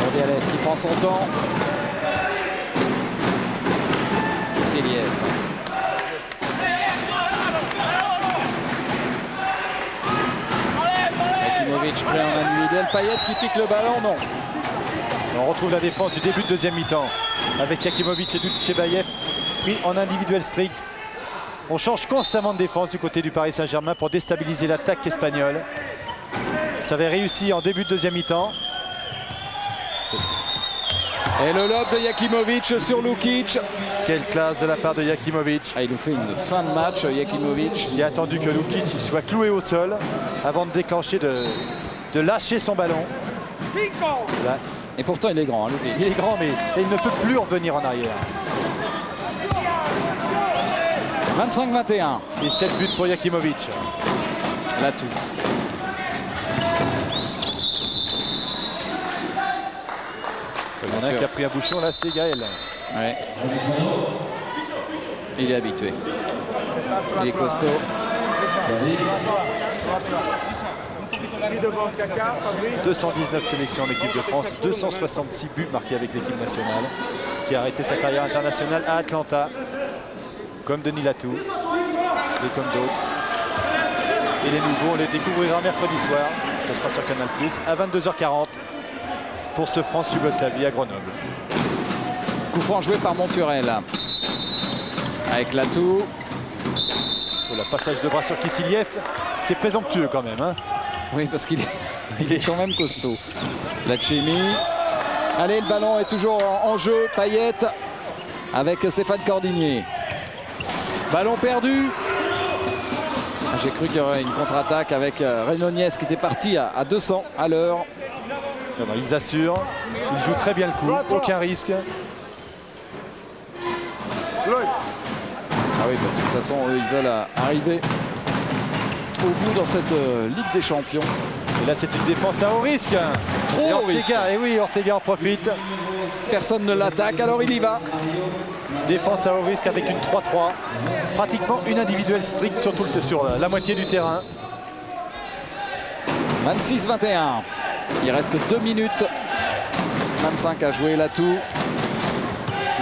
Speaker 2: Urdiales qui prend son temps. Kisseliev. Jakimovic pris en individuel. Payet qui pique le ballon, non.
Speaker 3: On retrouve la défense du début de deuxième mi-temps avec Jakimovic et Lucevaev pris en individuel strict. On change constamment de défense du côté du Paris Saint-Germain pour déstabiliser l'attaque espagnole. Ça avait réussi en début de deuxième mi-temps.
Speaker 2: Et le lob de Jakimovic sur Lukic.
Speaker 3: Quelle classe de la part de Jakimovic.
Speaker 2: Ah, il nous fait une fin de match, Jakimovic.
Speaker 3: Il a attendu que Lukic soit cloué au sol avant de déclencher, de lâcher son ballon. Là,
Speaker 2: Et pourtant, il est grand, hein, Lukic.
Speaker 3: il est grand, mais il ne peut plus revenir en arrière.
Speaker 2: 25-21.
Speaker 3: Et 7 buts pour Jakimovic.
Speaker 2: L'atout.
Speaker 3: Il y en a un qui a pris un bouchon, là, c'est Gaël.
Speaker 2: Ouais. Il est habitué. Il est costaud.
Speaker 3: 219 sélections en équipe de France, 266 buts marqués avec l'équipe nationale, qui a arrêté sa carrière internationale à Atlanta, comme Denis Latou et comme d'autres. Et les nouveaux, on les découvrira mercredi soir, ça sera sur Canal+, à 22h40 pour ce France-Yougoslavie à Grenoble.
Speaker 2: Coup franc joué par Monturel. Avec Latou.
Speaker 3: Oh, le passage de bras sur Kisseliev, c'est présomptueux quand même. Hein.
Speaker 2: Oui, parce qu'il est quand même costaud. Lachimi. Allez, le ballon est toujours en jeu. Payet avec Stéphane Cordigné. Ballon perdu. J'ai cru qu'il y aurait une contre-attaque avec Renonies qui était parti à 200 à l'heure.
Speaker 3: Ils assurent, ils jouent très bien le coup, aucun risque.
Speaker 2: Ah oui, bah, de toute façon, eux, ils veulent arriver au bout dans cette Ligue des Champions.
Speaker 3: Et là, c'est une défense à haut risque.
Speaker 2: Trop
Speaker 3: et
Speaker 2: haut risque.
Speaker 3: Et oui, Ortega en profite.
Speaker 2: Personne ne l'attaque, alors il y va.
Speaker 3: Défense à haut risque avec une 3-3. Pratiquement une individuelle stricte sur la moitié du terrain.
Speaker 2: 26-21. Il reste 2 minutes 25 à jouer. Latou.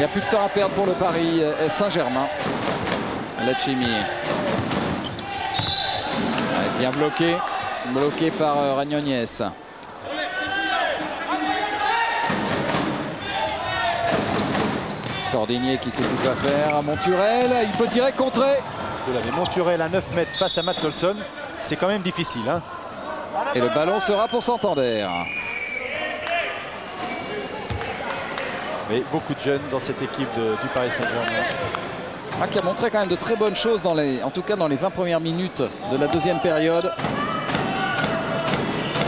Speaker 2: n'y a plus de temps à perdre pour le Paris Saint-Germain. Lachimi. Bien bloqué par Ragnonies. Cordinier qui sait tout quoi faire. Monturel, il peut tirer, contrer.
Speaker 3: Vous l'avez, Monturel à 9 mètres face à Mats Olsson. C'est quand même difficile. Hein.
Speaker 2: Et le ballon sera pour Santander.
Speaker 3: Mais beaucoup de jeunes dans cette équipe du Paris Saint-Germain.
Speaker 2: Qui a montré quand même de très bonnes choses, en tout cas dans les 20 premières minutes de la deuxième période.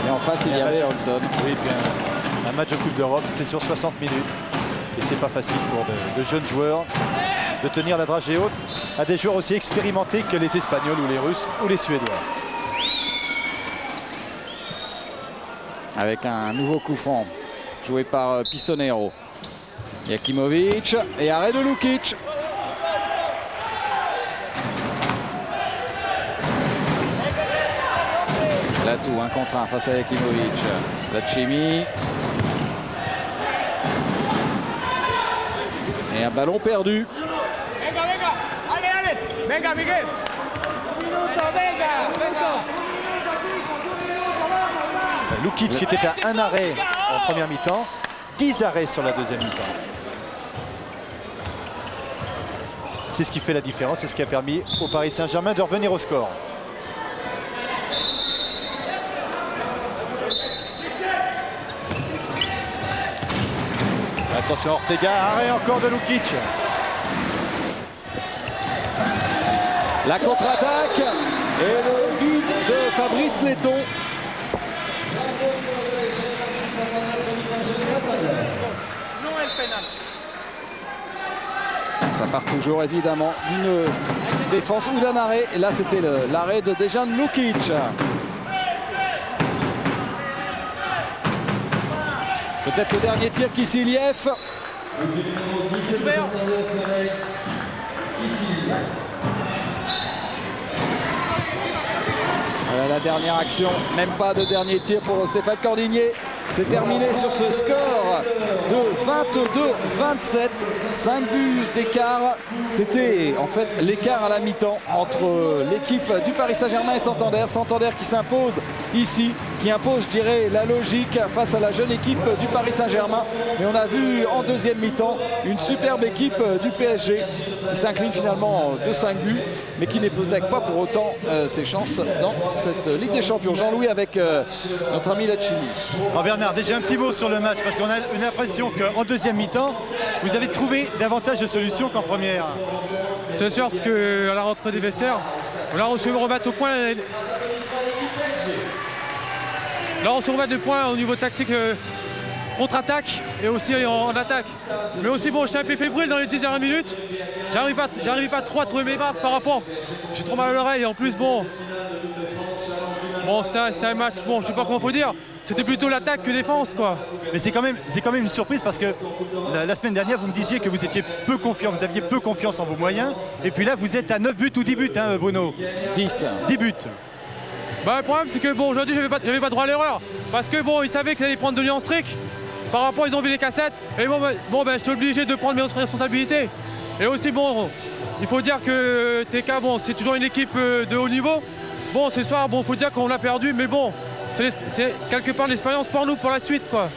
Speaker 2: Et en face, il y avait Olsson.
Speaker 3: Oui, bien, un match de Coupe d'Europe, c'est sur 60 minutes. Et c'est pas facile pour de jeunes joueurs de tenir la dragée haute à des joueurs aussi expérimentés que les Espagnols ou les Russes ou les Suédois.
Speaker 2: Avec un nouveau coup franc joué par Pissonero. Jakimovic et arrêt de Lukic. Latou, 1 contre 1 face à Jakimovic. Lachimi. Et un ballon perdu.
Speaker 7: Venga, Miguel.
Speaker 3: Lukic qui était à 1 arrêt en première mi-temps, 10 arrêts sur la deuxième mi-temps. C'est ce qui fait la différence, c'est ce qui a permis au Paris Saint-Germain de revenir au score. Attention Ortega, arrêt encore de Lukic.
Speaker 2: La contre-attaque et le but de Fabrice Letton. Ça part toujours évidemment d'une défense ou d'un arrêt. Et là c'était l'arrêt de Dejan Lukic. Peut-être le dernier tir Kissiliev. Voilà la dernière action, même pas de dernier tir pour Stéphane Cordinier. C'est terminé sur ce score de 22-27, 5 buts d'écart. C'était en fait l'écart à la mi-temps entre l'équipe du Paris Saint-Germain et Santander. Santander qui s'impose ici, qui impose, je dirais, la logique face à la jeune équipe du Paris Saint-Germain. Et on a vu en deuxième mi-temps une superbe équipe du PSG qui s'incline finalement de 5 buts, mais qui n'hypothèque pas pour autant ses chances dans cette Ligue des Champions. Jean-Louis avec notre ami Lachimi.
Speaker 3: Bernard, déjà un petit mot sur le match, parce qu'on a une impression qu'en deuxième mi-temps, vous avez trouvé davantage de solutions qu'en première.
Speaker 8: C'est sûr, parce qu'à la rentrée des vestiaires, là on se remet au point. Là on se remet des points au niveau tactique contre-attaque et aussi en attaque. Mais aussi bon, j'étais un peu fébrile dans les 10 dernières minutes. J'arrivais pas trop à trouver mes barres par rapport. J'ai trop mal à l'oreille et en plus bon c'était un match, bon je sais pas comment faut dire. C'était plutôt l'attaque que défense quoi.
Speaker 3: Mais c'est quand même une surprise parce que la semaine dernière vous me disiez que vous étiez peu confiant, vous aviez peu confiance en vos moyens. Et puis là vous êtes à 9 buts ou 10 buts hein, Bruno. 10 buts.
Speaker 8: Bah, le problème c'est que bon aujourd'hui j'avais pas droit à l'erreur. Parce que bon ils savaient qu'ils allaient prendre de lui en strict. Par rapport ils ont vu les cassettes. Et bon j'étais obligé de prendre mes responsabilités. Et aussi bon il faut dire que TK bon c'est toujours une équipe de haut niveau. Bon ce soir bon faut dire qu'on l'a perdu mais bon. C'est quelque part l'expérience pour nous, pour la suite, quoi.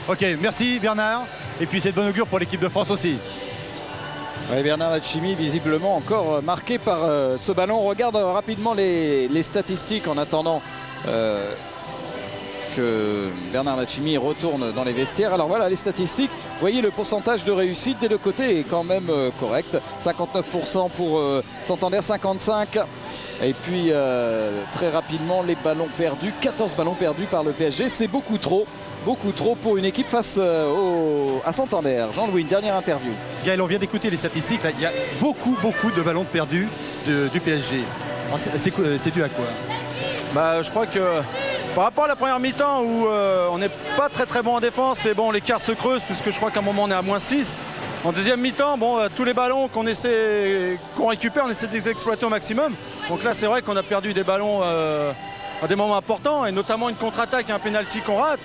Speaker 3: Ok, merci Bernard. Et puis c'est de bon augure pour l'équipe de France aussi.
Speaker 2: Ouais, Bernard Lachimi, visiblement encore marqué par ce ballon. On regarde rapidement les statistiques en attendant que Bernard Lachimi retourne dans les vestiaires. Alors voilà les statistiques. Vous voyez le pourcentage de réussite des deux côtés est quand même correct. 59% pour Santander, 55%. Et puis très rapidement les ballons perdus. 14 ballons perdus par le PSG. C'est beaucoup trop pour une équipe face à Santander. Jean-Louis, une dernière interview.
Speaker 3: Gaël, on vient d'écouter les statistiques. Là, il y a beaucoup de ballons perdus du PSG. C'est dû à quoi?
Speaker 9: Je crois que par rapport à la première mi-temps où on n'est pas très bon en défense et bon l'écart se creuse puisque je crois qu'à un moment on est à -6. En deuxième mi-temps, tous les ballons qu'on récupère, on essaie de les exploiter au maximum. Donc là c'est vrai qu'on a perdu des ballons à des moments importants et notamment une contre-attaque et un pénalty qu'on rate.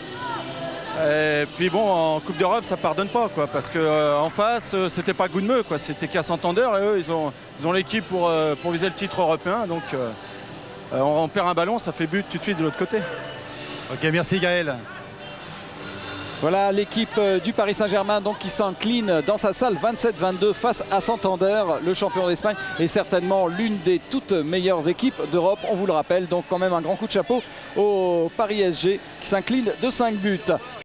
Speaker 9: Et puis bon, en Coupe d'Europe, ça pardonne pas, quoi, parce que en face, c'était pas Goodmeux, quoi, c'était qu'à Santander, et eux, ils ont l'équipe pour viser le titre européen, donc on perd un ballon, ça fait but tout de suite de l'autre côté.
Speaker 3: Ok, merci Gaël.
Speaker 2: Voilà l'équipe du Paris Saint-Germain donc qui s'incline dans sa salle 27-22 face à Santander, le champion d'Espagne et certainement l'une des toutes meilleures équipes d'Europe, on vous le rappelle. Donc quand même un grand coup de chapeau au Paris SG qui s'incline de 5 buts.